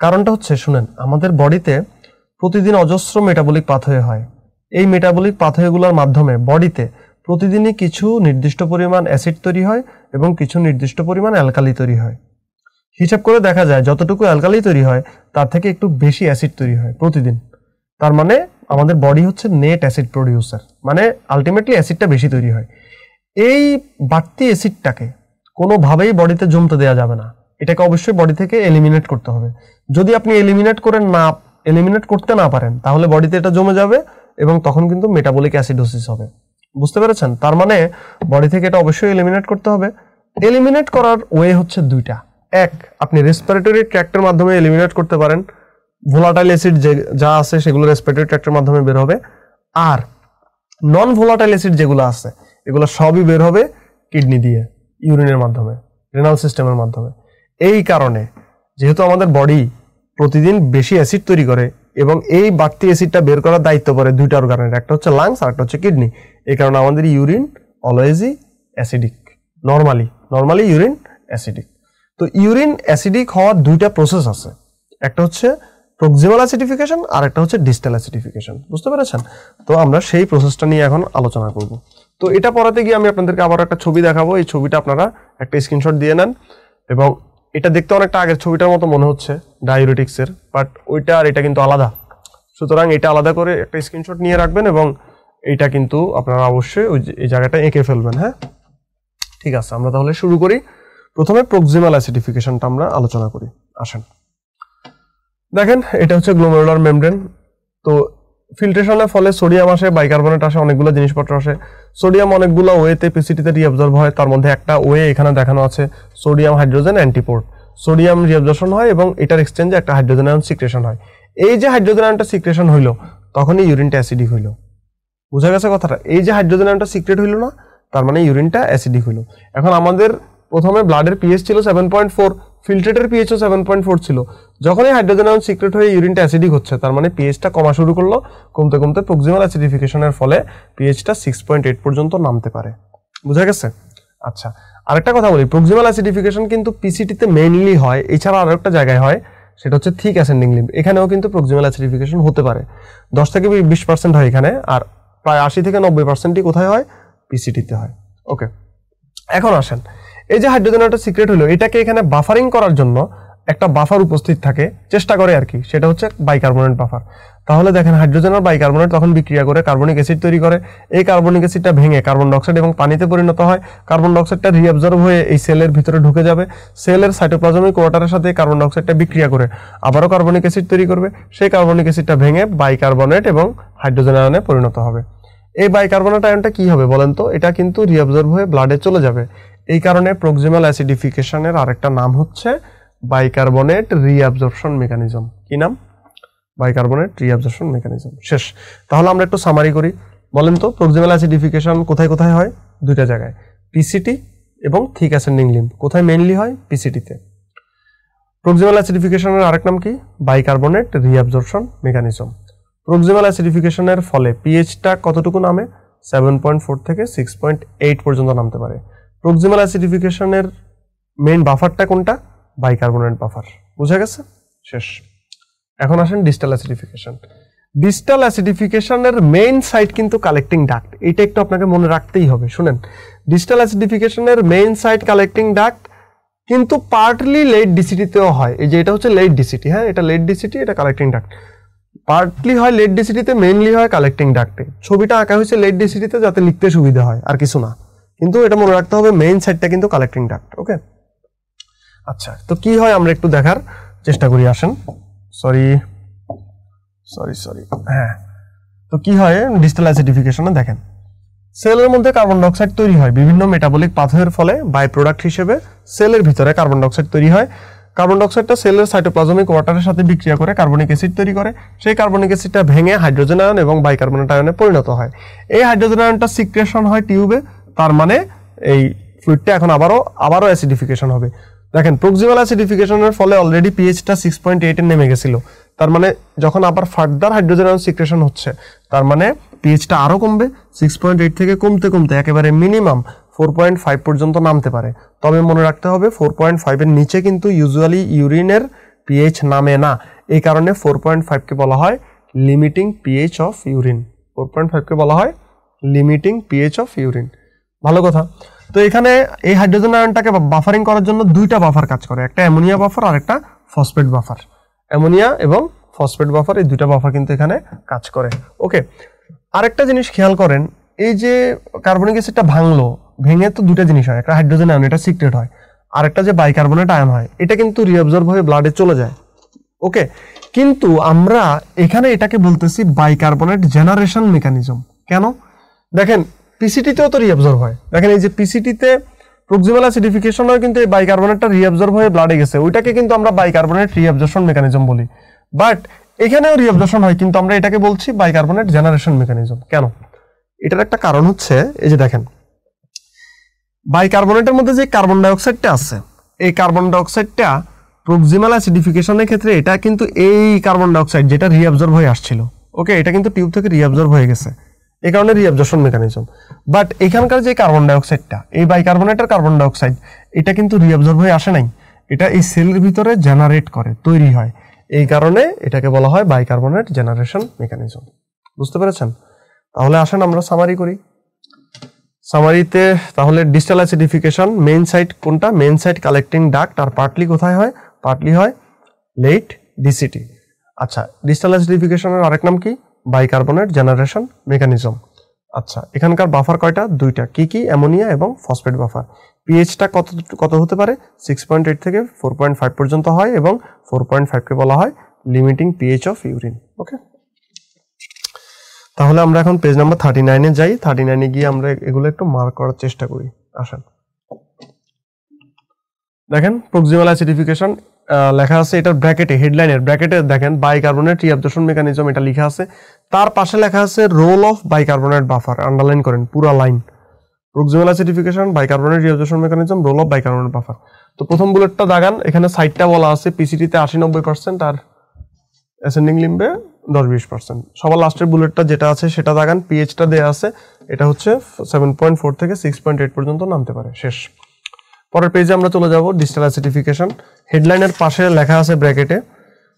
কারণটা হচ্ছে, শুনেন, আমাদের বডিতে প্রতিদিন অজস্র মেটাবলিক পাথওয়ে হয়। এই মেটাবলিক পাথওয়েগুলোর মাধ্যমে বডিতে প্রতিদিনই কিছু নির্দিষ্ট পরিমাণ অ্যাসিড তৈরি হয় এবং কিছু নির্দিষ্ট পরিমাণ অ্যালকালি তৈরি হয়। হিসাব করে দেখা যায় যতটুকু অ্যালকালি তৈরি হয় তার থেকে একটু বেশি অ্যাসিড তৈরি হয় প্রতিদিন। তার মানে আমাদের বডি হচ্ছে নেট অ্যাসিড প্রডিউসার, মানে আলটিমেটলি অ্যাসিডটা বেশি তৈরি হয়। এই বাড়তি অ্যাসিডটাকে কোনোভাবেই বডিতে জমতে দেওয়া যাবে না, এটাকে অবশ্যই বডি থেকে এলিমিনেট করতে হবে। যদি আপনি এলিমিনেট করতে না পারেন তাহলে বডিতে এটা জমে যাবে এবং তখন কিন্তু মেটাবলিক অ্যাসিডোসিস হবে। বুঝতে পেরেছেন? তার মানে বডি থেকে এটা অবশ্যই এলিমিনেট করতে হবে। এলিমিনেট করার ওয়ে হচ্ছে দুইটা। এক, আপনি রেসপিরেটরি ট্র্যাক্টের মাধ্যমে এলিমিনেট করতে পারেন, ভোলাটাইল অ্যাসিড যা আছে সেগুলো রেসপিরেটরি ট্র্যাক্টের মাধ্যমে বের হবে। আর নন ভোলাটাইল অ্যাসিড যেগুলো আছে এগুলো সবই বের হবে কিডনি দিয়ে, ইউরিনের মাধ্যমে, রেনাল সিস্টেমের মাধ্যমে। এই কারণে যেহেতু আমাদের বডি প্রতিদিন বেশি অ্যাসিড তৈরি করে এবং এই বাড়তি অ্যাসিডটা বের করার দায়িত্ব পড়ে দুইটা অর্গানের, একটা হচ্ছে লাংস আর একটা হচ্ছে কিডনি। এই কারণে আমাদের ইউরিন অলওয়েজই অ্যাসিডিক, নর্মালি ইউরিন অ্যাসিডিক। তো ইউরিন অ্যাসিডিক হওয়ার দুইটা প্রসেস আছে, একটা হচ্ছে প্রক্সিমাল অ্যাসিডিফিকেশন আর একটা হচ্ছে ডিস্টাল অ্যাসিডিফিকেশন। বুঝতে পেরেছেন? তো আমরা সেই প্রসেসটা নিয়ে এখন আলোচনা করব। তো এটা পড়াতে গিয়ে আমি আপনাদেরকে আবার একটা ছবি দেখাবো, এই ছবিটা আপনারা একটা স্ক্রিনশট দিয়ে নেন। এবং এটা দেখতে অনেকটা আগের ছবিটার মতো মনে হচ্ছে ডায়ুরেটিক্সের, বাট ওইটা আর এটা কিন্তু আলাদা। সুতরাং এটা আলাদা করে একটা স্ক্রিনশট নিয়ে রাখবেন এবং এইটা কিন্তু আপনারা অবশ্যই এই জায়গাটা এঁকে ফেলবেন। হ্যাঁ, ঠিক আছে, আমরা তাহলে শুরু করি। প্রথমে প্রক্সিমাল অ্যাসিডিফিকেশনটা আমরা আলোচনা করি, আসেন। দেখেন, এটা হচ্ছে গ্লোমেরুলার মেমব্রেন। তো ফিল্ট্রেশনের ফলে সোডিয়াম আসে, বাইকার্বনেট আসে, অনেকগুলো জিনিসপত্র আসে। সোডিয়াম অনেকগুলো ওয়েতে পিসিটিতে রিঅ্যাবজর্ব হয়, তার মধ্যে একটা ওয়ে এখানে দেখানো আছে, সোডিয়াম হাইড্রোজেন অ্যান্টিপোর্ট। সোডিয়াম রিঅ্যাবজর্পশন হয় এবং এটার এক্সচেঞ্জে একটা হাইড্রোজেন আয়ন সিক্রেশন হয়। এই যে হাইড্রোজেন আয়নটা সিক্রেশন হইলো তখনই ইউরিনটা অ্যাসিডিক হইলো। বুঝা গেছে কথাটা? এই যে হাইড্রোজেন আয়নটা সিক্রেট হইলো না, তার মানে ইউরিনটা অ্যাসিডিক হইলো। এখন আমাদের প্রথমে ব্লাডের পিএইচ ছিল 7.4, ফিল্ট্রেটের পিএইচও 7.4 ছিল। যখন এই হাইড্রোজেন আয়ন সিক্রেট হয়ে ইউরিনটা অ্যাসিডিক হচ্ছে, তার মানে পিএইচটা কমা শুরু করলো। কমতে কমতে প্রক্সিমাল অ্যাসিডিফিকেশনের ফলে পিএইচটা 6.8 পর্যন্ত নামতে পারে। বুঝা গেছে? আচ্ছা, আরেকটা কথা বলি, প্রক্সিমাল অ্যাসিডিফিকেশন কিন্তু পিসিটিতে মেইনলি হয়, এছাড়া আরো একটা জায়গায় হয়, সেটা হচ্ছে থিক অ্যাসেন্ডিং লিম্ব। এখানেও কিন্তু প্রক্সিমাল অ্যাসিডিফিকেশন হতে পারে, 10 থেকে 20% হয় এখানে, আর প্রায় 80 থেকে 90%ই কোথায় হয়? পিসিটিতে হয়। ওকে, এখন আসেন, এই যে হাইড্রোজেন আয়নটা সিক্রেট হলো, এটাকে এখানে বাফারিং করার জন্য একটা বাফার উপস্থিত থাকে, চেষ্টা করে আর কি, সেটা হচ্ছে বাইকার্বনেট বাফার। তাহলে দেখেন, হাইড্রোজেন আর বাইকার্বনেট তখন বিক্রিয়া করে কার্বনিক অ্যাসিড তৈরি করে। এই কার্বনিক অ্যাসিডটা ভেঙে কার্বন ডাইঅক্সাইড এবং পানিতে পরিণত হয়। কার্বন ডাইঅক্সাইডটা রিঅ্যাবজর্ব হয়ে এই সেলের ভিতরে ঢুকে যাবে। সেলের সাইটোপ্লাজমিক ওয়াটারের সাথে কার্বন ডাইঅক্সাইডটা বিক্রিয়া করে আবারও কার্বনিক অ্যাসিড তৈরি করবে। সেই কার্বনিক অ্যাসিডটা ভেঙে বাইকার্বনেট এবং হাইড্রোজেন আয়নে পরিণত হবে। এই বাইকার্বনেট আয়নটা কি হবে বলেন তো, এটা কিন্তু রিঅ্যাবজর্ব হয়ে ব্লাডে চলে যাবে। এই কারণে প্রক্সিমাল অ্যাসিডিফিকেশনের আরেকটা নাম হচ্ছে বাইকার্বনেট রিঅ্যাবজর্পশন মেকানিজম। কি নাম? Bicarbonate reabsorption mechanism. শেষ। তাহলে আমরা একটু সামারি করি। বলেন তো প্রক্সিমাল অ্যাসিডিফিকেশন কোথায় কোথায় হয়? দুইটা জায়গায়, পিসিটি এবং থিক অ্যাসেন্ডিং লিম্ব। কোথায় মেইনলি হয়? পিসিটিতে। প্রক্সিমাল অ্যাসিডিফিকেশনের আরেক নাম কি? Bicarbonate reabsorption mechanism. প্রক্সিমাল অ্যাসিডিফিকেশনের ফলে পিএইচটা কতটুকু নামে? 7.4 থেকে 6.8 পর্যন্ত নামতে পারে। প্রক্সিমাল অ্যাসিডিফিকেশনের মেইন বাফারটা কোনটা? Bicarbonate buffer. বুঝা গেছে? শেষ। এখন আসেন ডিস্টাল অ্যাসিডিফিকেশন। ডিস্টাল অ্যাসিডিফিকেশনের মেইন সাইট কিন্তু কালেক্টিং ডাক্ট। এটা একটু আপনাকে মনে রাখতেই হবে। শুনেন, ডিস্টাল অ্যাসিডিফিকেশনের মেইন সাইট কালেক্টিং ডাক্ট, কিন্তু পার্টলি লেট ডিসিটিতেও হয়। এই যে এটা হচ্ছে লেট ডিসিটি, হ্যাঁ এটা লেট ডিসিটি, এটা কালেক্টিং ডাক্ট। পার্টলি হয় লেট ডিসিটিতে, মেইনলি হয় কালেক্টিং ডাক্টে। ছবিটা আঁকা হয়েছে লেট ডিসিটিতে যাতে লিখতে সুবিধা হয়, আর কিছু না। কিন্তু এটা মনে রাখতে হবে মেইন সাইটটা কিন্তু কালেক্টিং ডাক্ট। ওকে, আচ্ছা তো কি হয় আমরা একটু দেখার চেষ্টা করি। আসেন, সরি, হ্যাঁ, তো কি হয় ডিস্টাল অ্যাসিডিফিকেশনে? দেখেন, সেলের মধ্যে কার্বন ডাইঅক্সাইড তৈরি হয় বিভিন্ন মেটাবলিক পাথওয়ের ফলে। বাই প্রোডাক্ট হিসেবে সেলের ভিতরে কার্বন ডাইঅক্সাইড তৈরি হয়। কার্বন ডাইঅক্সাইডটা সেলের সাইটোপ্লাজমিক ওয়াটারের সাথে বিক্রিয়া করে কার্বনিক অ্যাসিড তৈরি করে। সেই কার্বনিক অ্যাসিডটা ভেঙে হাইড্রোজেন আয়ন এবং বাইকার্বনেট আয়নে পরিণত হয়। এই হাইড্রোজেন আয়নটা সিক্রেশন হয় টিউবে। তার মানে এই ফ্লুইডটা এখন আবারও অ্যাসিডিফিকেশন হবে। দেখেন, প্রক্সিমাল অ্যাসিডিফিকেশনের ফলে অলরেডি পিএইচটা 6.8 এ নেমে গেছিল। তার মানে যখন আবার ফার্দার হাইড্রোজেন আয়ন সিক্রেশন হচ্ছে, তার মানে পিএইচটা আরো কমবে। 6.8 থেকে কমতে কমতে একেবারে মিনিমাম 4.5 পর্যন্ত নামতে পারে। তবে মনে রাখতে হবে 4.5 এর নিচে কিন্তু ইউজুয়ালি ইউরিনের পিএইচ নামে না। এই কারণে 4.5 কে বলা হয় লিমিটিং পিএইচ অফ ইউরিন। 4.5 কে বলা হয় লিমিটিং পিএইচ অফ ইউরিন। ভালো কথা। তো এখানে এই হাইড্রোজেন আয়নটাকে বাফারিং করার জন্য দুইটা বাফার কাজ করে, একটা অ্যামোনিয়া বাফার আর একটা ফসফেট বাফার। অ্যামোনিয়া এবং ফসফেট বাফার, এই দুইটা বাফার কিন্তু এখানে কাজ করে। ওকে, আরেকটা জিনিস খেয়াল করেন, এই যে কার্বনিক অ্যাসিডটা ভেঙে তো দুটা জিনিস হয়, একটা হাইড্রোজেন আয়ন, এটা সিক্রেট হয়, আর একটা যে বাইকার্বনেট আয়ন হয়, এটা কিন্তু রিঅ্যাবজর্ব হয়ে ব্লাডে চলে যায়। ওকে, কিন্তু আমরা এখানে এটাকে বলতেছি বাইকার্বনেট জেনারেশন মেকানিজম। কেন? দেখেন, পিসিটিতেও তো রিঅ্যাবজর্ব হয়। দেখেন, এই যে পিসিটিতে প্রক্সিমাল অ্যাসিডিফিকেশন হয়, কিন্তু এই বাইকার্বনেটটা রিঅ্যাবজর্ব হয়ে ব্লাডে গেছে, ওইটাকে কিন্তু আমরা বাইকার্বনেট রিঅ্যাবজর্পশন মেকানিজম বলি। বাট এখানেও রিঅ্যাবজর্পশন হয়, কিন্তু আমরা এটাকে বলছি বাইকার্বনেট জেনারেশন মেকানিজম। কেন? এটার একটা কারণ হচ্ছে, এই যে দেখেন, বাইকার্বনেটের মধ্যে যে কার্বন ডাইঅক্সাইডটা আছে, এই কার্বন ডাইঅক্সাইডটা প্রক্সিমাল অ্যাসিডিফিকেশনের ক্ষেত্রে এটা কিন্তু এই কার্বন ডাইঅক্সাইড যেটা রিঅ্যাবজর্ব হয়ে আসছিল, ওকে, এটা কিন্তু টিউব থেকে রিঅ্যাবজর্ব হয়ে গেছে, এই কারণে রিঅ্যাবজর্পশন মেকানিজম। বাট এখানকার যে কার্বন ডাইঅক্সাইডটা, এই বাইকার্বনেটের কার্বন ডাইঅক্সাইড, এটা কিন্তু রিঅ্যাবজর্ব হয়ে আসে নাই, এটা এই সেলের ভিতরে জেনারেট করে, তৈরি হয়। এই কারণে এটাকে বলা হয় বাইকার্বনেট জেনারেশন মেকানিজম। বুঝতে পেরেছেন? তাহলে আসেন আমরা সামারি করি। সামারিতে তাহলে ডিস্টাল অ্যাসিডিফিকেশন মেইন সাইট কোনটা? মেইন সাইট কালেক্টিং ডাক্ট, আর পার্টলি কোথায় হয়? পার্টলি হয় লেট ডিসিটি। আচ্ছা, ডিস্টাল অ্যাসিডিফিকেশনের আরেক নাম কি? Bicarbonate generation mechanism. আচ্ছা, এখানকার বাফার কয়টা? দুইটা। কি কি? অ্যামোনিয়া এবং ফসফেট বাফার। পিএইচটা কত হতে পারে? 6.8 থেকে 4.5 পর্যন্ত হয়, এবং 4.5 কে বলা হয় লিমিটিং পিএইচ অফ ইউরিন। ওকে, তাহলে আমরা এখন পেজ নাম্বার 39 এ যাই। 39 এ গিয়ে আমরা এগুলো একটু মার্ক করার চেষ্টা করি। আসেন, দেখেন, প্রক্সিমাল অ্যাসিডিফিকেশন লেখা আছে, এটার ব্র্যাকেটে, হেডলাইনের ব্র্যাকেটে দেখেন বাইকার্বনেট রিঅ্যাবজর্পশন মেকানিজম এটা লেখা আছে। তার পাশে লেখা আছে role of bicarbonate buffer, underline করেন পুরা line. Proximal acidification, bicarbonate reabsorption mechanism, role of bicarbonate buffer. তো প্রথম বুলেটটা দাগান, এখানে সাইডটা বলা আছে পিসিটিতে 80-90%, আর অ্যাসেন্ডিং লিম্বে 10-20%। সবার লাস্টের বুলেটটা যেটা আছে সেটা দাগান, পিএইচটা দেয়া আছে, এটা হচ্ছে 7.4 থেকে 6.8 পর্যন্ত নামতে পারে। শেষ। পরের পেজে আমরা চলে যাব, ডিস্টাল অ্যাসিডিফিকেশন। হেডলাইনের পাশে লেখা আছে ব্র্যাকেটে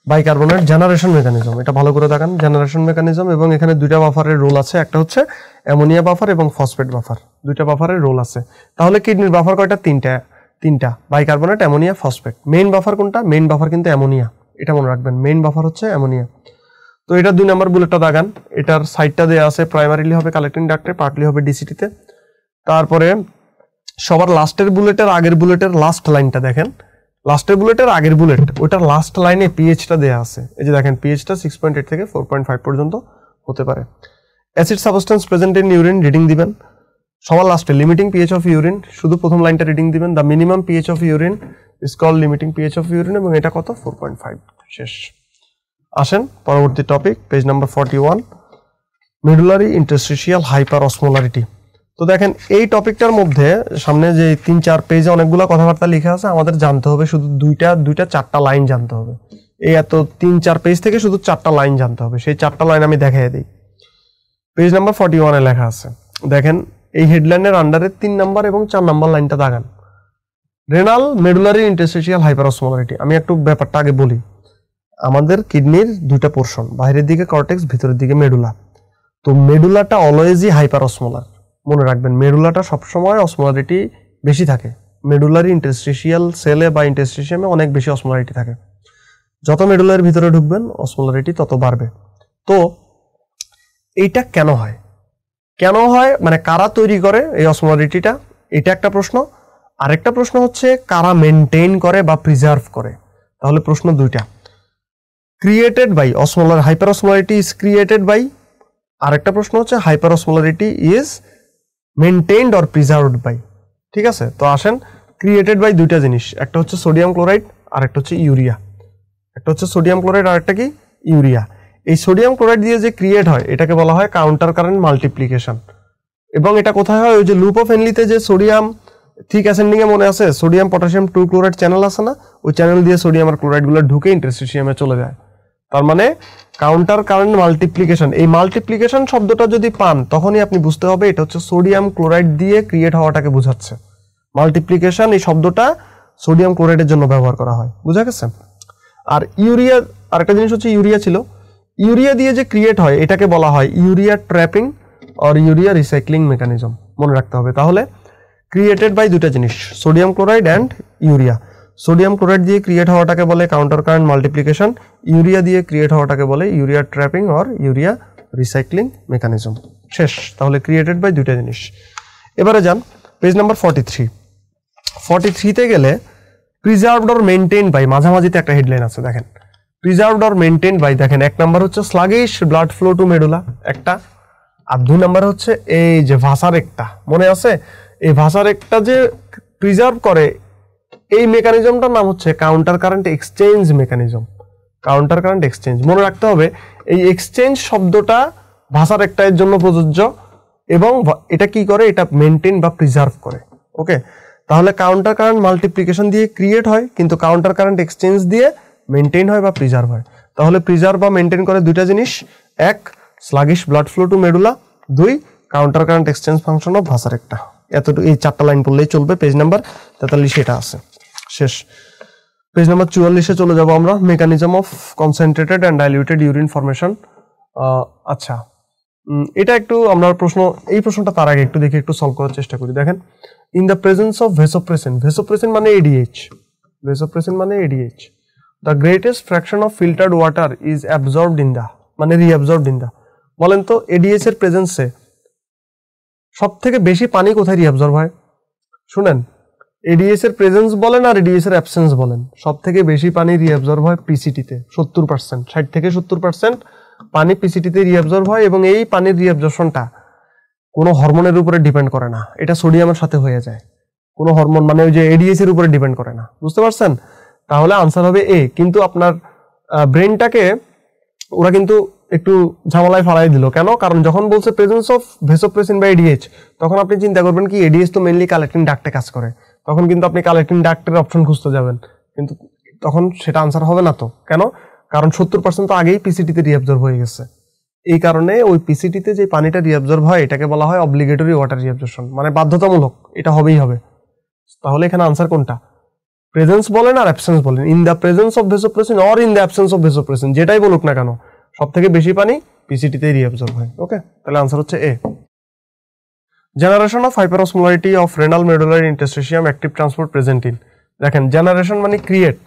বাইকার্বনেট জেনারেশন মেকানিজম, এটা ভালো করে দেখান, জেনারেশন মেকানিজম। এবং এখানে দুইটা বাফারের রোল আছে, একটা হচ্ছে অ্যামোনিয়া বাফার এবং ফসফেট বাফার, দুইটা বাফারের রোল আছে। তাহলে কিডনির বাফার কয়টা? তিনটা, bicarbonate, ammonia, phosphate. Main buffer কোনটা? মেইন বাফার কিন্তু অ্যামোনিয়া, এটা মনে রাখবেন, মেইন বাফার হচ্ছে অ্যামোনিয়া। তো এটা 2 নম্বর বুলেটটা দাগান, এটার সাইডটা দেয়া আছে প্রাইমারিলি হবে কালেক্টিং ডাক্টে, পার্টলি হবে ডিসিটিতে। তারপরে সবার লাস্টের বুলেটের আগের বুলেটের লাস্ট লাইনটা দেখেন, লাস্টের বুলেটের আগের বুলেট, ওটার লাস্ট লাইনে পিএইচটা দেয়া আছে। এই যে দেখেন, পিএইচটা 6.8 থেকে 4.5 পর্যন্ত হতে পারে। Acid substance present in urine reading দিবেন। সবার লাস্টে লিমিটিং পিএইচ অফ ইউরিন, শুধু প্রথম লাইনটা রিডিং দিবেন। The minimum pH of urine is called limiting pH of urine, এবং এটা কত 4.5। শেষ। আসেন পরবর্তী topic, page number 41, medullary interstitial hyper osmolarity. তো দেখেন এই টপিকটার মধ্যে সামনে যে 3-4 পেজে অনেকগুলো কথাবার্তা লেখা আছে, আমাদের জানতে হবে শুধু দুইটা 4টা লাইন জানতে হবে। এই এত 3-4 পেজ থেকে শুধু 4টা লাইন জানতে হবে। সেই 4টা লাইন আমি দেখাই দিই। পেজ নাম্বার 41 এ লেখা আছে, দেখেন এই হেডলাইনের আন্ডারে 3 নাম্বার এবং 4 নাম্বার লাইনটা দাগান। Renal medullary interstitial hyper osmolarity. আমি একটু ব্যাপারটা আগে বলি। আমাদের কিডনির দুইটা পোর্শন, বাইরের দিকে কর্টেক্স, ভিতরের দিকে মেডুলা। তো মেডুলাটা অলওয়েজই হাইপার অসমোলার, মনে রাখবেন। মেডুলাটা সবসময় অসমোলারিটি বেশি থাকে। মেডুলারি ইন্টারস্টিশিয়াল সেলে বা ইন্টারস্টিশিয়ামে অনেক বেশি অসমোলারিটি থাকে। যত মেডুলার ভিতরে ঢুকবেন অসমোলারিটি তত বাড়বে। তো এইটা কেন হয়, মানে কারা তৈরি করে এই অসমোলারিটিটা, এটা একটা প্রশ্ন। আরেকটা প্রশ্ন হচ্ছে কারা মেনটেন করে বা প্রিজার্ভ করে। তাহলে প্রশ্ন দুইটা, created by osmolar hyperosmolarity is created by, আরেকটা প্রশ্ন হচ্ছে hyperosmolarity is maintained or preserved by. ঠিক আছে, তো আসেন ক্রিয়েটেড বাই দুইটা জিনিস, একটা হচ্ছে সোডিয়াম ক্লোরাইড আর একটা হচ্ছে ইউরিয়া। একটা হচ্ছে সোডিয়াম ক্লোরাইড আর একটা কি ইউরিয়া। এই সোডিয়াম ক্লোরাইড দিয়ে যে ক্রিয়েট হয় এটাকে বলা হয় কাউন্টার কারেন্ট মাল্টিপ্লিকেশন। এবং এটা কোথায় হয়, ওই যে লুপ অফ হেনলিতে যে সোডিয়াম ঠিক অ্যাসেন্ডিং এ মনে আছে সোডিয়াম পটাশিয়াম 2 ক্লোরাইড চ্যানেল আছে না, ওই চ্যানেল দিয়ে সোডিয়াম আর ক্লোরাইড গুলো ঢুকে ইন্টারস্টিশিয়ামে চলে যায়। তার মানে কাউন্টার কারেন্ট মাল্টিপ্লিকেশন। এই মাল্টিপ্লিকেশন শব্দটা যদি পান তখনই আপনি বুঝতে হবে এটা হচ্ছে সোডিয়াম ক্লোরাইড দিয়ে ক্রিয়েট হওয়াটাকে বোঝাচ্ছে। মাল্টিপ্লিকেশন এই শব্দটা সোডিয়াম ক্লোরাইডের জন্য ব্যবহার করা হয়, বুঝা গেছে। আর ইউরিয়া, আরেকটা জিনিস হচ্ছে ইউরিয়া ছিল, ইউরিয়া দিয়ে যে ক্রিয়েট হয় এটাকে বলা হয় urea trapping or urea recycling mechanism, মনে রাখতে হবে। তাহলে ক্রিয়েটেড বাই দুটা জিনিস, sodium chloride and urea. Sodium chloride দিয়ে ক্রিয়েট হওয়াটাকে বলে কাউন্টার কারেন্ট মাল্টিপ্লিকেশন, ইউরিয়া দিয়ে ক্রিয়েট হওয়াটাকে বলে urea trapping or urea recycling mechanism. শেষ। তাহলে ক্রিয়েটেড বাই দুইটা জিনিস। এবারে যান পেজ নাম্বার 43-তে গেলে প্রিজার্ভড অর মেইনটেইনড বাই, মাঝামাঝিতে একটা হেডলাইন আছে দেখেন, প্রিজার্ভড অর মেইনটেইনড বাই। দেখেন 1 নাম্বার হচ্ছে sluggish blood flow to medulla একটা, আর 2 নাম্বার হচ্ছে এই যে ভাসারেক্টা, মনে আছে এই ভাসারেক্টা যে প্রিজার্ভ করে এই মেকানিজমটার নাম হচ্ছে counter current exchange mechanism. Counter current exchange মনে রাখতে হবে। এই এক্সচেঞ্জ শব্দটা ভাসারেক্টা এর জন্য প্রযোজ্য, এবং এটা কি করে, এটা মেইনটেইন বা প্রিজার্ভ করে। ওকে, তাহলে কাউন্টার কারেন্ট মাল্টিপ্লিকেশন দিয়ে ক্রিয়েট হয়, কিন্তু কাউন্টার কারেন্ট এক্সচেঞ্জ দিয়ে মেইনটেইন হয় বা প্রিজার্ভ হয়। তাহলে প্রিজার্ভ বা মেইনটেইন করে দুইটা জিনিস, 1 sluggish blood flow to medulla, 2 counter current exchange function of vasa recta. এতটুকু এই 4টা লাইন পড়লেই চলবে। পেজ নাম্বার 43 এটা আছে। শেষ। পেজ নাম্বার 44-এ চলে যাব আমরা, mechanism of concentrated and diluted urine formation. আচ্ছা, এটা একটু আমরা এই প্রশ্নটা তার আগে একটু দেখি, একটু সলভ করার চেষ্টা করি। দেখেন, in the presence of vasopressin, vasopressin মানে এডিএইচ, ভেসোপ্রেসিন মানে ADH, the greatest fraction of filtered water is absorbed in the, মানে রিঅ্যাবজর্বড ইন দ্য। বলেন তো এডিএইচ এর প্রেজেন্সে সব থেকে বেশি পানি কোথায় রিঅ্যাবজর্ব হয়? শুনেন, এডিএস এর প্রেজেন্স বলেন আর এডিএস এর অ্যাবসেন্স বলেন, সব থেকে বেশি পানি রিঅ্যাবজর্ব হয় পিসিটিতে। 70%, 60 থেকে 70% পানি পিসিটিতে রিঅ্যাবজর্ব হয়, এবং এই পানির রিঅ্যাবজর্পশনটা কোনো হরমোনের উপরে ডিপেন্ড করে না, এটা সোডিয়ামের সাথে হয়ে যায়। কোনো হরমোন মানে ওই যে এডিএস এর উপরে ডিপেন্ড করে না, বুঝতে পারছেন? তাহলে আনসার হবে এ। কিন্তু আপনার ব্রেনটাকে ওরা কিন্তু একটু ঝামেলায় ফালাই দিল। কেন? কারণ যখন বলছে প্রেজেন্স অফ ভেসোপ্রেসিন বা এডিএইচ, তখন আপনি চিন্তা করবেন কি এডিএইচ তো মেইনলি কালেক্টিং ডাক্টে কাজ করে, তখন কিন্তু আপনি কালেক্টিং ডাক্টের অপশন খুঁজতে যাবেন, কিন্তু তখন সেটা আনসার হবে না। তো কেন? কারণ 70% তো আগেই পিসিটিতে রিঅ্যাবজর্ব হয়ে গেছে। এই কারণে ওই পিসিটিতে যে পানিটা রিঅ্যাবজর্ব হয় এটাকে বলা হয় অব্লিগেটরি ওয়াটার রিঅ্যাবজর্পশন, মানে বাধ্যতামূলক, এটা হবেই হবে। তাহলে এখানে আনসার কোনটা? প্রেজেন্স বলেন আর অ্যাবসেন্স বলেন, in the presence of vasopressin or in the absence of vasopressin, যেটাই বলুক না কেন সব থেকে বেশি পানি পিসিটিতে রিঅ্যাবজর্ব হয়। ওকে, তাহলে আনসার হচ্ছে A. Generation of hyperosmolarity of renal medullary interstitium active transport present in. দেখেন, জেনারেশন মানে ক্রিয়েট,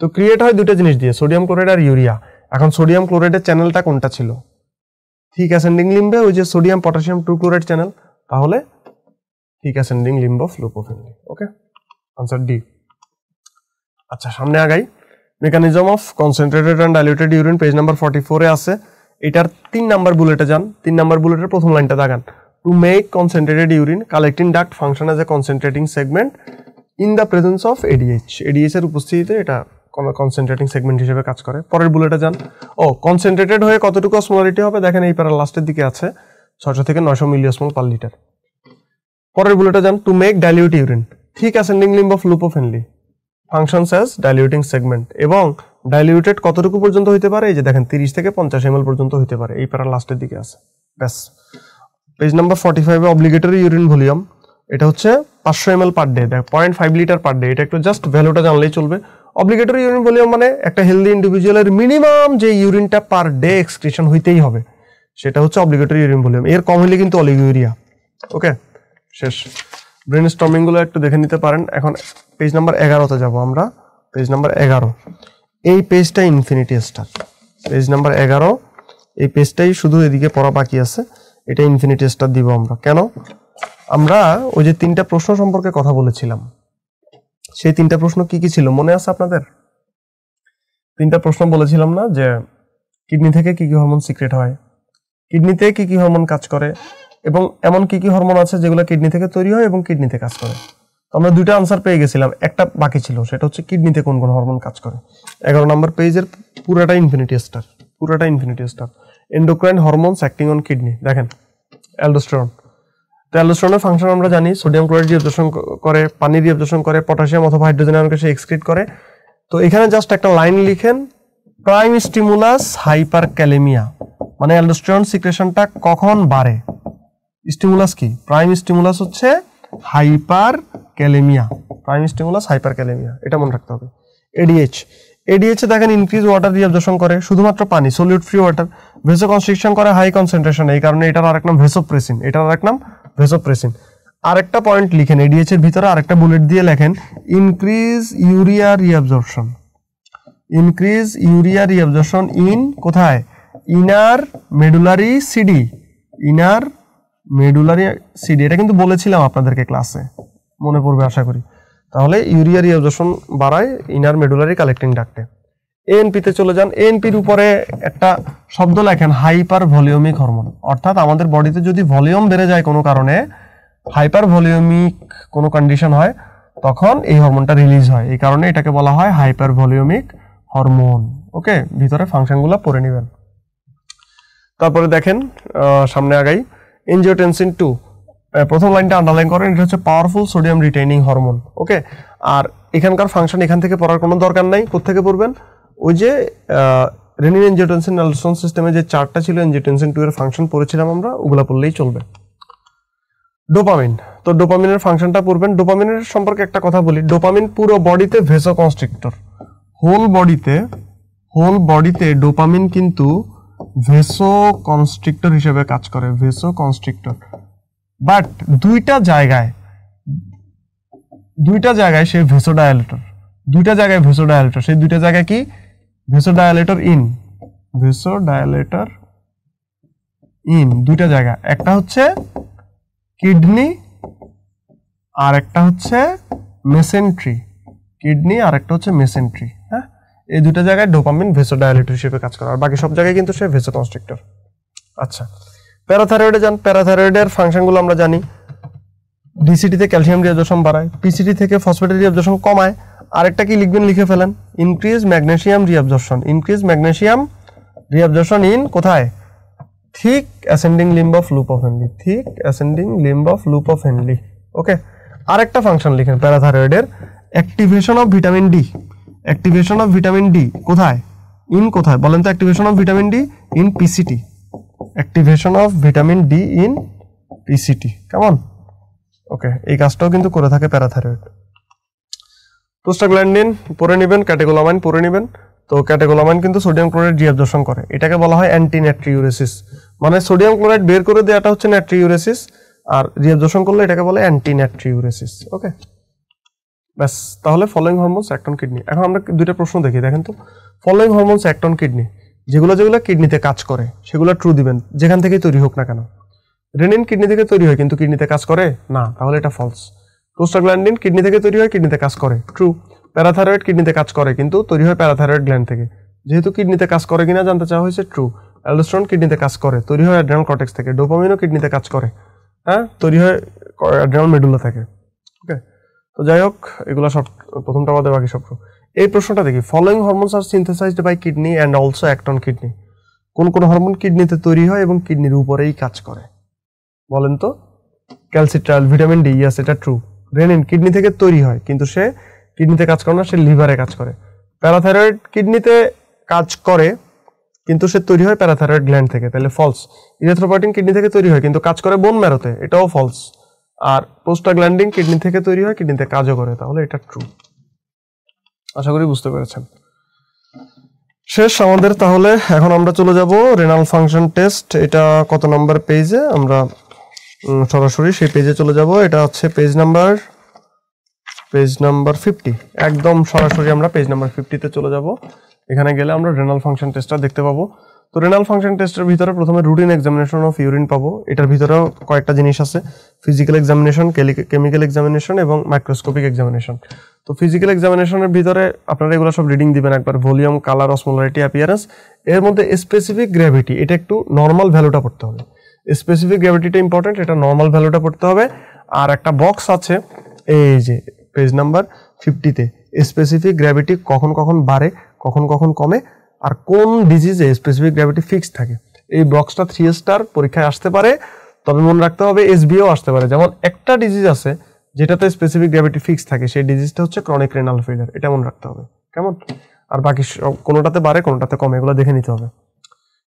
তো ক্রিয়েট হয় দুটো জিনিস দিয়ে, সোডিয়াম ক্লোরাইড আর ইউরিয়া। এখন সোডিয়াম ক্লোরাইডের চ্যানেলটা কোনটা ছিল? থিক অ্যাসেন্ডিং লিম্বে, ওই যে সোডিয়াম পটাশিয়াম 2 ক্লোরাইড চ্যানেল, তাহলে thick ascending limb of loop of Henle. Okay, answer D. আচ্ছা, সামনে আগাই। Mechanism of concentrated and diluted urine page number 44-এ আছে। এটার 3 নাম্বার বুলেটে যান, 3 নাম্বার বুলেটের প্রথম লাইনটা দাগান, to make concentrated urine collecting duct function as a concentrating segment in the presence of ADH. ADH এর উপস্থিতিতে এটা কনসেন্ট্রেটিং সেগমেন্ট হিসেবে কাজ করে। পরের বুলেটে যান, কনসেন্ট্রেটেড হয়ে কতটুকু অসমোলারিটি হবে দেখেন এই প্যারার লাস্টের দিকে আছে 600 থেকে 900 মিলিঅসমোল পার লিটার। পরের বুলেটে যান, to make dilute urine thick ascending limb of loop of Henle functions as diluting segment, এবং ডাইলিউটেড কতটুকু পর্যন্ত হইতে পারে এই যে দেখেন 30 থেকে 50 ml পর্যন্ত হইতে পারে, এই প্যারার লাস্টের দিকে আছে। ব্যাস। পেজ নাম্বার 45 এ অব্লিগেটরি ইউরিন ভলিউম, এটা হচ্ছে 500 ml পার ডে, দেখ 0.5 লিটার পার ডে, এটা একটু জাস্ট ভ্যালুটা জানলেই চলবে। অব্লিগেটরি ইউরিন ভলিউম মানে একটা হেলদি ইন্ডিভিজুয়ালের মিনিমাম যে ইউরিনটা পার ডে এক্সক্রিশন হইতেই হবে সেটা হচ্ছে অব্লিগেটরি ইউরিন ভলিউম, এর কম হলে কিন্তু অলিগোইউরিয়া। ওকে, শেষ। ব্রেন স্টর্মিং গুলো একটু দেখে নিতে পারেন। এখন পেজ নাম্বার 11 তে যাব আমরা, পেজ নাম্বার 11, এই পেজটা ইনফিনিটি স্টার, পেজ নাম্বার 11, এই পেজটাই শুধু এদিকে পড়া বাকি আছে, এটা ইনফিনিটি স্টার দিব আমরা। কেন? আমরা ওই যে 3টা প্রশ্ন সম্পর্কে কথা বলেছিলাম, সেই 3টা প্রশ্ন কি কি ছিল মনে আছে আপনাদের? 3টা প্রশ্ন বলেছিলাম না যে কিডনি থেকে কি কি হরমোন সিক্রেট হয়, কিডনিতে কি কি হরমোন কাজ করে, এবং এমন কি কি হরমোন আছে যেগুলো কিডনি থেকে তৈরি হয় এবং কিডনিতে কাজ করে। আমরা 2টা আনসার পেয়ে গেছিলাম, একটা বাকি ছিল, সেটা হচ্ছে কিডনিতে কোন কোন হরমোন কাজ করে। 11 নম্বর পেজের পুরাটা ইনফিনিটি স্টার, পুরাটা infinity star. Endocrine hormones acting on kidney, দেখেন অ্যালডোস্টেরন। তো অ্যালডোস্টেরনের ফাংশন আমরা জানি, সোডিয়াম ক্লোরাইড রিঅ্যাবজর্পশন করে, পানি রিঅ্যাবজর্পশন করে, পটাশিয়াম অথবা হাইড্রোজেন আয়নকে সে এক্সক্রিট করে। তো এখানে জাস্ট একটা লাইন লিখেন, প্রাইম স্টিমুলাস হাইপারক্যালেমিয়া, মানে অ্যালডোস্টেরন সিক্রেশনটা কখন বাড়ে? স্টিমুলাস কি? প্রাইম স্টিমুলাস হচ্ছে হাইপারক্যালেমিয়া, প্রাইম স্টিমুলাস হাইপারক্যালেমিয়া, এটা মনে রাখতে হবে। এডিএইচ, এডিএইচ দেখেন ইনক্রিজ ওয়াটার রিঅ্যাবজর্পশন করে, শুধুমাত্র পানি, সলিউট ফ্রি ওয়াটার, ভেসোকনস্ট্রিকশন করে হাই কনসেন্ট্রেশন, এই কারণে এটার আরেক নাম ভেসোপ্রেসিন, এটার আরেক নাম ভেসোপ্রেসিন। আরেকটা পয়েন্ট লিখেন, এডিএইচ এর ভিতরে আরেকটা বুলেট দিয়ে লেখেন, increase urea reabsorption, increase urea reabsorption in কোথায়? Inner medullary CD, inner medullary CD, এটা কিন্তু বলেছিলাম আপনাদেরকে ক্লাসে, মনে পড়বে আশা করি। তাহলে ইউরিয়া রিঅ্যাবজর্পশন বাড়ায় ইনার মেডুলারি কালেক্টিং ডাক্টে। এএনপিতে চলে যান, এএনপির উপরে একটা শব্দ লেখেন হাইপার ভলিউমিক হরমোন, অর্থাৎ আমাদের বডিতে যদি ভলিউম বেড়ে যায় কোনো কারণে, হাইপার ভলিউমিক কোনো কন্ডিশন হয়, তখন এই হরমোনটা রিলিজ হয়, এই কারণে এটাকে বলা হয় হাইপার ভলিউমিক হরমোন। ওকে, ভিতরে ফাংশনগুলো পড়ে নেবেন। তারপরে দেখেন সামনে আগাই, এনজিওটেনসিন 2, প্রথম লাইনটা আন্ডারলাইন করেন, এটা হচ্ছে পাওয়ারফুল সোডিয়াম রিটেইনিং হরমোন। ওকে, আর এখানকার ফাংশন এখান থেকে পড়ার কোনো দরকার নাই, কোত্থেকে পড়বেন? ওই যে রেনিন এনজিওটেনসিন অ্যালডোস্টেরন সিস্টেমে যে চার্টটা ছিল এনজিওটেনসিন 2 এর ফাংশন পড়েছিলাম আমরা, ওগুলা পড়লেই চলবে। ডোপামিন, তো ডোপামিনের ফাংশনটা পড়বেন। ডোপামিনের সম্পর্কে একটা কথা বলি, ডোপামিন পুরো বডিতে ভেসোকনস্ট্রিক্টর, হোল বডিতে ডোপামিন কিন্তু ভেসোকনস্ট্রিক্টর হিসেবে কাজ করে, ভেসোকনস্ট্রিক্টর। বাট দুইটা জায়গায় সে ভেসোডায়ালেটর, দুইটা জায়গায় ভেসোডায়ালেটর, সেই দুইটা জায়গায় কি? ভেসোডায়ালেটর ইন, ভেসোডায়ালেটর ইন দুইটা জায়গা, একটা হচ্ছে কিডনি আর একটা হচ্ছে মেসেন্ট্রি, কিডনি আর একটা হচ্ছে মেসেন্ট্রি। হ্যাঁ, এই দুটো জায়গায় ডোপামিন ভেসোডায়ালেটর হিসেবে কাজ করে, আর বাকি সব জায়গায় কিন্তু সে ভেসোকনস্ট্রিক্টর। আচ্ছা, প্যারাথাইরয়েডে যান, প্যারাথাইরয়েডের ফাংশনগুলো আমরা জানি, ডিসিটিতে ক্যালসিয়াম রিঅ্যাবজর্পশন বাড়ায়, পিসিটি থেকে ফসফেটের রিঅ্যাবজর্পশন কমায়, আরেকটা কি লিখবেন? লিখে ফেলেন, increase magnesium reabsorption, increase magnesium reabsorption in কোথায়? Thick ascending limb of loop of Henle, thick ascending limb of loop of Henle. Okay, আরেকটা ফাংশন লিখেন প্যারাথাইরয়েডের, activation of vitamin D, activation of vitamin D কোথায়? ইন কোথায় বলেন তো? Activation of vitamin D in PCT, activation of vitamin D in PCT. কেমন? ওকে, এই কাজটাও কিন্তু করে থাকে প্যারাথাইরয়েড। প্রোস্টাগ্ল্যান্ডিন পড়ে নেবেন, ক্যাটেকোলামাইন পড়ে নেবেন। তো ক্যাটেকোলামাইন কিন্তু সোডিয়াম ক্লোরাইড রিঅ্যাবজর্পশন করে, এটাকে বলা হয় অ্যান্টি নাট্রিউরেসিস, মানে সোডিয়াম ক্লোরাইড বের করে দেওয়াটা হচ্ছে নাট্রিউরেসিস, আর রিঅ্যাবজর্পশন করলে এটাকে বলে অ্যান্টি নাট্রিউরেসিস। ওকে, ব্যাস। তাহলে following hormones act on kidney. এখন আমরা দুইটা প্রশ্ন দেখি, দেখেন তো। Following hormones act on kidney, যেগুলো কিডনিতে কাজ করে সেগুলো ট্রু দিবেন, যেখান থেকে তৈরি হোক না কেন। রেনিন কিডনি থেকে তৈরি হয় কিন্তু কিডনিতে কাজ করে না, তাহলে এটা ফলস। প্রোস্টাগ্ল্যান্ডিন কিডনি থেকে তৈরি হয়, কিডনিতে কাজ করে, ট্রু। প্যারাথাইরয়েড কিডনিতে কাজ করে কিন্তু তৈরি হয় প্যারাথাইরয়েড গ্ল্যান্ড থেকে, যেহেতু কিডনিতে কাজ করে কিনা জানতে চাওয়া হয়েছে, ট্রু। অ্যালডোস্টেরন কিডনিতে কাজ করে, তৈরি হয় অ্যাড্রিনাল কর্টেক্স থেকে। ডোপামিনও কিডনিতে কাজ করে, হ্যাঁ, তৈরি হয় অ্যাড্রিনাল মেডুলা থেকে। ওকে, তো যাই হোক, এগুলো সব প্রথমটা বাদে বাকি সব। এই প্রশ্নটা দেখি, following hormones are synthesized by kidney and also act on kidney. কোন কোন হরমোন কিডনিতে তৈরি হয় এবং কিডনির উপরেই কাজ করে বলেন তো? ক্যালসিট্রাল, ভিটামিন ডি, ইয়াস এটা ট্রু। রেনিন কিডনি থেকে তৈরি হয়, কিন্তু সে কিডনিতে কাজ করে না, সে লিভারে কাজ করে। প্যারাথাইরয়েড কিডনিতে কাজ করে, কিন্তু সে তৈরি হয় প্যারাথাইরয়েড গ্ল্যান্ড থেকে, তাহলে ফলস। ইরিথ্রোপয়েটিন কিডনি থেকে তৈরি হয়, কিন্তু কাজ করে বোন ম্যারোতে, এটাও ফলস। আর প্রোস্টাগ্ল্যান্ডিন কিডনি থেকে তৈরি হয়, কিডনিতে কাজও করে, তাহলে এটা ট্রু। আশা করি বুঝতে পেরেছেন। শেষ আমাদের। তাহলে এখন আমরা চলে যাব রেনাল ফাংশন টেস্ট। এটা কত নাম্বার পেজে? আমরা সরাসরি সেই পেজে চলে যাব। এটা হচ্ছে পেজ নাম্বার 50। একদম সরাসরি আমরা পেজ নাম্বার 50-তে চলে যাব। এখানে গেলে আমরা রেনাল ফাংশন টেস্টটা দেখতে পাবো। তো রেনাল ফাংশন টেস্টের ভিতরে প্রথমে রুটিন এক্সামিনেশন অফ ইউরিন পাবো। এটার ভিতরেও কয়েকটা জিনিস আছে, ফিজিক্যাল এক্সামিনেশন, কেমিক্যাল এক্সামিনেশন এবং মাইক্রোস্কোপিক এক্সামিনেশন। তো ফিজিক্যাল এক্সামিনেশনের ভিতরে আপনারা এগুলো সব রিডিং দিবেন একবার, ভলিউম, কালার, অসমোলারিটি, অ্যাপিয়ারেন্স। এর মধ্যে স্পেসিফিক গ্র্যাভিটি, এটা একটু নর্মাল ভ্যালুটা পড়তে হবে। স্পেসিফিক গ্র্যাভিটিটা ইম্পর্টেন্ট, এটা নর্মাল ভ্যালুটা পড়তে হবে। আর একটা বক্স আছে এই যে পেজ নাম্বার 50-তে, স্পেসিফিক গ্র্যাভিটি কখন কখন বাড়ে, কখন কখন কমে, আর কোন ডিজিজে স্পেসিফিক গ্র্যাভিটি ফিক্সড থাকে। এই বক্সটা 3 স্টার পরীক্ষায় আসতে পারে, তবে মনে রাখতে হবে এসবিও আসতে পারে। যেমন একটা ডিজিজ আছে যেটাতে স্পেসিফিক গ্র্যাভিটি ফিক্সড থাকে, সেই ডিজিজটা হচ্ছে ক্রনিক রেনাল ফেলিয়ার, এটা মনে রাখতে হবে। কেমন? আর বাকি কোনোটাতে বাড়ে, কোনোটাতে কমে, এগুলো দেখে নিতে হবে।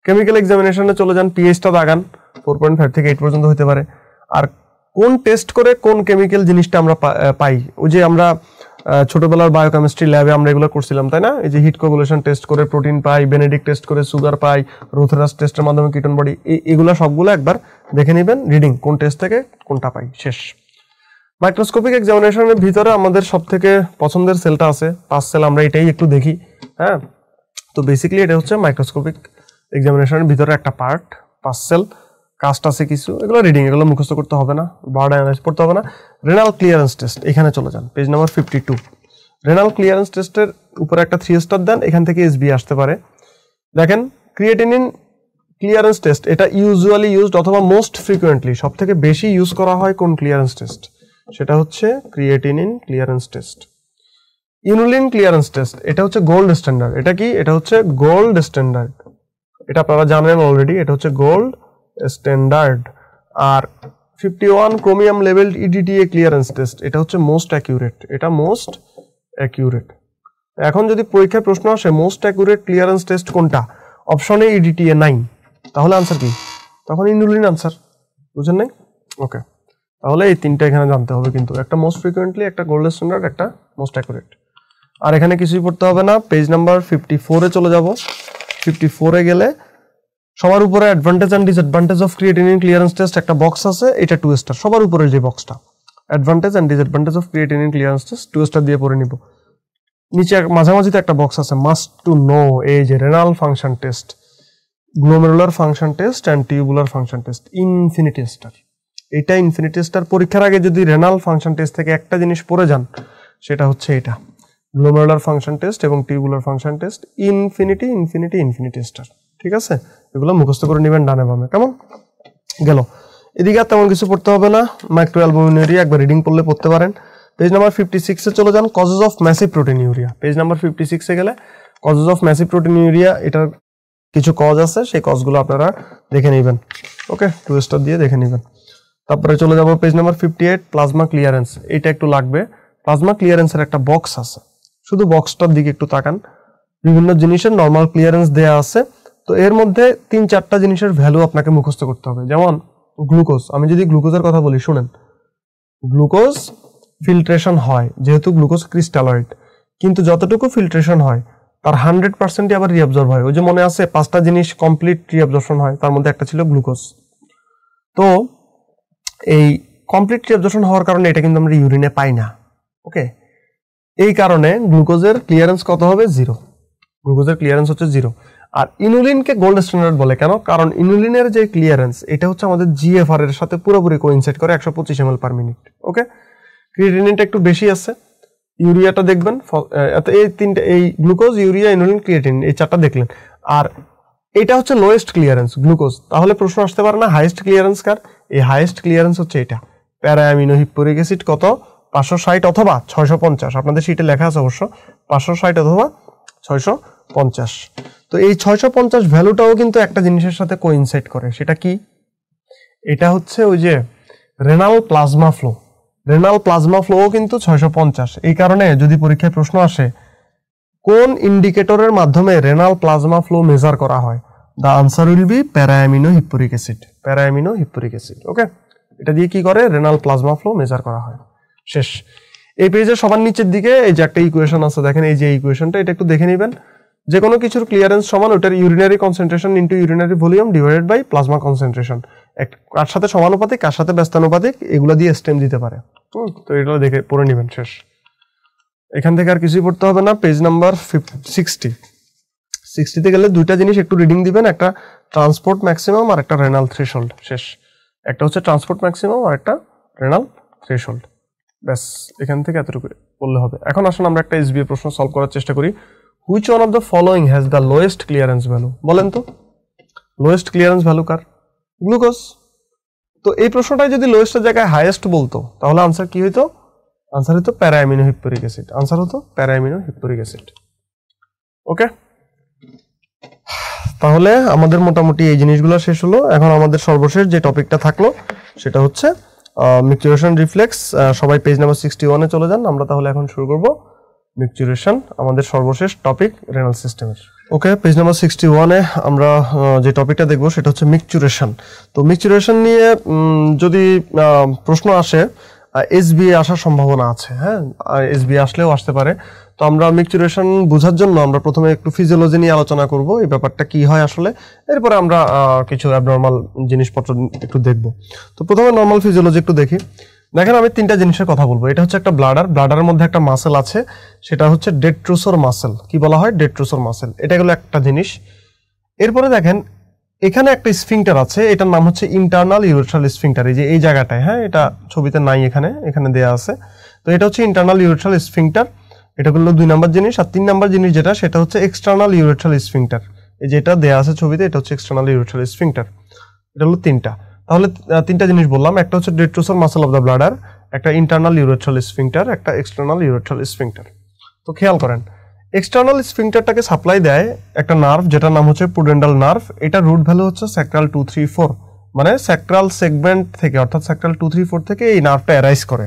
কেমিক্যাল এক্সামিনেশনে চলে যান, পিএইচটা দাগান, 4.5 থেকে 8 পর্যন্ত হতে পারে। আর কোন টেস্ট করে কোন কেমিক্যাল জিনিসটা আমরা পাই, ওই যে আমরা ছোটবেলার বায়োকেমিস্ট্রি ল্যাবে আমরা এগুলো করছিলাম, তাই না? এই যে হিট কোগুলেশন টেস্ট করে প্রোটিন পাই, বেনেডিক্ট টেস্ট করে সুগার পাই, রোথেরাস টেস্টের মাধ্যমে কিটোন বডি, এগুলো সবগুলো একবার দেখে নেবেন, রিডিং কোন টেস্ট থেকে কোনটা পাই। শেষ। মাইক্রোস্কোপিক এক্সামিনেশনের ভিতরে আমাদের সব থেকে পছন্দের সেলটা আছে, পাস সেল, আমরা এটাই একটু দেখি, হ্যাঁ। তো বেসিক্যালি এটা হচ্ছে মাইক্রোস্কোপিক এক্সামিনেশনের ভিতরে একটা পার্ট, পাস সেল। কাস্ট আছে কিছু, এগুলো রিডিং, এগুলো মুখস্থ করতে হবে না, বার্ড অ্যানালাইজ করতে হবে না। রেনাল ক্লিয়ারেন্স টেস্ট, এখানে চলে যান, পেজ নাম্বার 52। রেনাল ক্লিয়ারেন্স টেস্টের উপরে একটা 3 স্টার দেন, এখান থেকে এসবি আসতে পারে। দেখেন, ক্রিয়েটিনিন ক্লিয়ারেন্স টেস্ট, এটা ইউজুয়ালি ইউজড অথবা মোস্ট ফ্রিকুয়েন্টলি সব থেকে বেশি ইউজ করা হয় কোন ক্লিয়ারেন্স টেস্ট? সেটা হচ্ছে creatinine clearance test. Inulin clearance test, এটা হচ্ছে গোল্ড স্ট্যান্ডার্ড। এটা কি? এটা হচ্ছে গোল্ড স্ট্যান্ডার্ড, এটা আপনারা জানেন অলরেডি, এটা হচ্ছে গোল্ড স্ট্যান্ডার্ড। আর 51 chromium level EDTA clearance test, এটা হচ্ছে মোস্ট অ্যাকিউরেট, এটা মোস্ট অ্যাকিউরেট। এখন যদি পরীক্ষায় প্রশ্ন আসে মোস্ট অ্যাকিউরেট ক্লিয়ারেন্স টেস্ট কোনটা, অপশনে ইডিটিএ নাই, তাহলে আনসার কি? তখন ইনুলিন আনসার। বুঝেন নাই? ওকে, তাহলে এই তিনটা এখানে জানতে হবে, কিন্তু একটা মোস্ট ফ্রিকুয়েন্টলি, একটা গোল্ড স্ট্যান্ডার্ড, একটা মোস্ট অ্যাকিউরেট। আর এখানে কিছুই পড়তে হবে না, পেজ নাম্বার 54-এ চলে যাব। 54-এ গেলে সবার উপরে advantage and disadvantage of creatinine clearance test একটা বক্স আছে, এটা 2 স্টার। সবার উপরে যে বক্সটা, advantage and disadvantage of creatinine clearance test, 2 star দিয়ে পড়ে নিব। নিচে মাঝামাঝিতে একটা বক্স আছে, মাস্ট টু নো, এই যে renal function test, glomerular function test and tubular function test, infinity star. এটা ইনফিনিটি স্টার। পরীক্ষার আগে যদি রেনাল ফাংশন টেস্ট থেকে একটা জিনিস পড়ে যান, সেটা হচ্ছে এটা, গ্লোমেরুলার ফাংশন টেস্ট এবং tubular function test, infinity infinity infinity star. ঠিক আছে, এগুলো মুখস্থ করে নেবেন ডানে বামে। কেমন গেল? এদিকে আর তেমন কিছু পড়তে হবে না, মাইক্রোঅ্যালবুমিনুরিয়া একবার রিডিং করলে পড়তে পারেন। পেজ নাম্বার 56-এ চলে যান, causes of massive proteinuria. Page number 56-এ গেলে কজেস অফ ম্যাসিভ প্রোটিনিউরিয়া, এটার কিছু কজ আছে, সেই কজগুলো আপনারা দেখে নেবেন। ওকে, 2 স্টার দিয়ে দেখে নেবেন। তারপরে চলে যাব পেজ নাম্বার 58, প্লাজমা ক্লিয়ারেন্স। এটা একটু লাগবে, প্লাজমা ক্লিয়ারেন্সের একটা বক্স আছে, শুধু বক্সটার দিকে একটু তাকান। বিভিন্ন জিনিসের নর্মাল ক্লিয়ারেন্স দেয়া আছে, তো এর মধ্যে 3-4টা জিনিসের ভ্যালু আপনাকে মুখস্থ করতে হবে। যেমন গ্লুকোজ, আমি যদি গ্লুকোজের কথা বলি, শুনেন, গ্লুকোজ ফিল্ট্রেশন হয়, যেহেতু গ্লুকোজ ক্রিস্টালয়েড, কিন্তু যতটুকু ফিল্ট্রেশন হয় তার 100%ই আবার রিঅ্যাবজর্ব হয়। ওই যে মনে আছে 5টা জিনিস কমপ্লিট রিঅ্যাবজর্পশন হয়, তার মধ্যে একটা ছিল গ্লুকোজ। তো এই কমপ্লিট রিঅ্যাবজর্পশন হওয়ার কারণে এটা কিন্তু আমরা ইউরিনে পাই না। ওকে, এই কারণে গ্লুকোজের ক্লিয়ারেন্স কত হবে? 0। গ্লুকোজের ক্লিয়ারেন্স হচ্ছে 0। আর ইনুলিনকে গোল্ড স্ট্যান্ডার্ড বলে কেন? কারণ ইনুলিনের যে ক্লিয়ারেন্স, এটা হচ্ছে আমাদের জিএফআর এর সাথে পুরোপুরি কোইনসাইড করে, 125 ml per minute। ওকে, ক্রিয়েটিনিনটা একটু বেশি আছে। ইউরিয়াটা দেখবেন, এই তিনটা, এই গ্লুকোজ, ইউরিয়া, ইনুলিন, ক্রিয়েটিনিন, এই 4টা দেখলেন। আর এটা হচ্ছে লোয়েস্ট ক্লিয়ারেন্স গ্লুকোজ, তাহলে প্রশ্ন আসতে পারে না হাইয়েস্ট ক্লিয়ারেন্স কার? এই হাইয়েস্ট ক্লিয়ারেন্স হচ্ছে এটা প্যারা অ্যামিনো হিপ্পুরিক অ্যাসিড কত 560 অথবা 650, আপনাদের শীটে লেখা আছে অবশ্য 560 অথবা 650। তো এই 650 ভ্যালুটাও কিন্তু একটা জিনিসের সাথে কোইনসাইড করে, সেটা কি? এটা হচ্ছে ওই যে renal plasma flow, renal plasma flow কিন্তু 650। এই কারণে যদি পরীক্ষায় প্রশ্ন আসে কোন ইন্ডিকেটরের মাধ্যমে রেনাল প্লাজমা ফ্লো মেজার করা হয়, দ্য আনসার উইল বি প্যারা অ্যামিনো হিপ্পুরিক অ্যাসিড, প্যারা অ্যামিনো হিপ্পুরিক অ্যাসিড। ওকে, এটা দিয়ে কি করে রেনাল প্লাজমা ফ্লো মেজার করা হয়। শেষ। এই পেজের সবার নিচের দিকে এই যে একটা ইকুয়েশন আছে, দেখেন এই যে ইকুয়েশনটা, এটা একটু দেখে নেবেন। যে কোনো কিছুর ক্লিয়ারেন্স সমান ওটার urinary concentration into urinary volume divided by plasma concentration, কার সাথে সমানুপাতিক কার সাথে ব্যস্তানুপাতিক এগুলো দিয়ে স্টেম দিতে পারে। তো এটা দেখে পড়ে নেবেন। শেষ। এখান থেকে আর কিছুই পড়তে হবে না। পেজ নাম্বার 60 গেলে দুইটা জিনিস একটু রিডিং দিবেন, একটা ট্রান্সপোর্ট ম্যাক্সিমাম আর একটা রেনাল থ্রেশহোল্ড। শেষ। একটা হচ্ছে ট্রান্সপোর্ট ম্যাক্সিমাম আর একটা রেনাল থ্রেশহোল্ড। ব্যাস, এখান থেকে এতটুকু বললে হবে। এখন আসুন আমরা একটা এসবিএ প্রশ্ন সলভ করার চেষ্টা করি। Which one of the following has the lowest clearance value? বলেন তো লোয়েস্ট ক্লিয়ারেন্স ভ্যালু কার? গ্লুকোজ। তো এই প্রশ্নটাই যদি লোয়েস্টের জায়গায় হাইয়েস্ট বলতো তাহলে আনসার কি হইতো? আনসার হতো প্যারা অ্যামিনো হিপ্পুরিক অ্যাসিড, আনসার হতো প্যারা অ্যামিনো হিপ্পুরিক অ্যাসিড। ওকে, তাহলে আমাদের মোটামুটি এই জিনিসগুলো শেষ হলো। এখন আমাদের সর্বশেষ যে টপিকটা থাকলো সেটা হচ্ছে মিকচুরেশন রিফ্লেক্স। সবাই পেজ নাম্বার 61-এ চলে যান। আমরা তাহলে এখন শুরু করব মিকচুরেশন, আমাদের সর্বশেষ টপিক রেনাল সিস্টেমের। ওকে, পেজ নাম্বার 61-এ আমরা যে টপিকটা দেখবো সেটা হচ্ছে মিকচুরেশন। তো মিকচুরেশন নিয়ে যদি প্রশ্ন আসে এসবিএ আসার সম্ভাবনা আছে। হ্যাঁ, এসবিএ আসলেও আসতে পারে। তো আমরা মিকচুরেশন বোঝার জন্য আমরা প্রথমে একটু ফিজিওলজি নিয়ে আলোচনা করব, এই ব্যাপারটা কি হয় আসলে। এরপরে আমরা কিছু অ্যাবনর্মাল জিনিসপত্র একটু দেখব। তো প্রথমে নর্মাল ফিজিওলজি একটু দেখি। দেখেন, আমি তিনটা জিনিসের কথা বলবো। এটা হচ্ছে একটা ব্লাডার, ব্লাডারের মধ্যে একটা মাসেল আছে, সেটা হচ্ছে ডেট্রোসোর মাসেল। কি বলা হয়? ডেট্রোসোর মাসেল। এটা হলো একটা জিনিস। এরপরে দেখেন এখানে একটা স্ফিংটার আছে, এটার নাম হচ্ছে ইন্টারনাল ইউরেথ্রাল স্ফিংটার। এই যে এই জায়গাটায়, হ্যাঁ, এটা ছবিতে নাই, এখানে দেয়া আছে। তো এটা হচ্ছে ইন্টারনাল ইউরেথ্রাল স্ফিংটার, এটা হলো 2 নম্বর জিনিস। আর 3 নম্বর জিনিস যেটা, সেটা হচ্ছে এক্সটার্নাল ইউরেথ্রাল স্ফিংটার। এই যেটা দেয়া আছে ছবিতে, এটা হচ্ছে এক্সটার্নাল ইউরেথ্রাল স্ফিংটার। এটা হলো তিনটা। তাহলে তিনটা জিনিস বললাম, একটা হচ্ছে ডেট্রোসোর মাসেল অফ দ্য ব্লাডার, একটা ইন্টারনাল ইউরেথ্রাল স্ফিংটার, একটা এক্সটার্নাল ইউরেথ্রাল স্ফিংটার। তো খেয়াল করেন, এক্সটার্নাল স্ফিংটারটাকে সাপ্লাই দেয় একটা নার্ভ, যেটার নাম হচ্ছে পুডেন্ডাল নার্ভ। এটা রুট ভ্যালু হচ্ছে স্যাক্রাল 2, 3, 4, মানে স্যাক্রাল সেগমেন্ট থেকে, অর্থাৎ স্যাক্রাল 2, 3, 4 থেকে এই নার্ভটা অ্যারাইজ করে।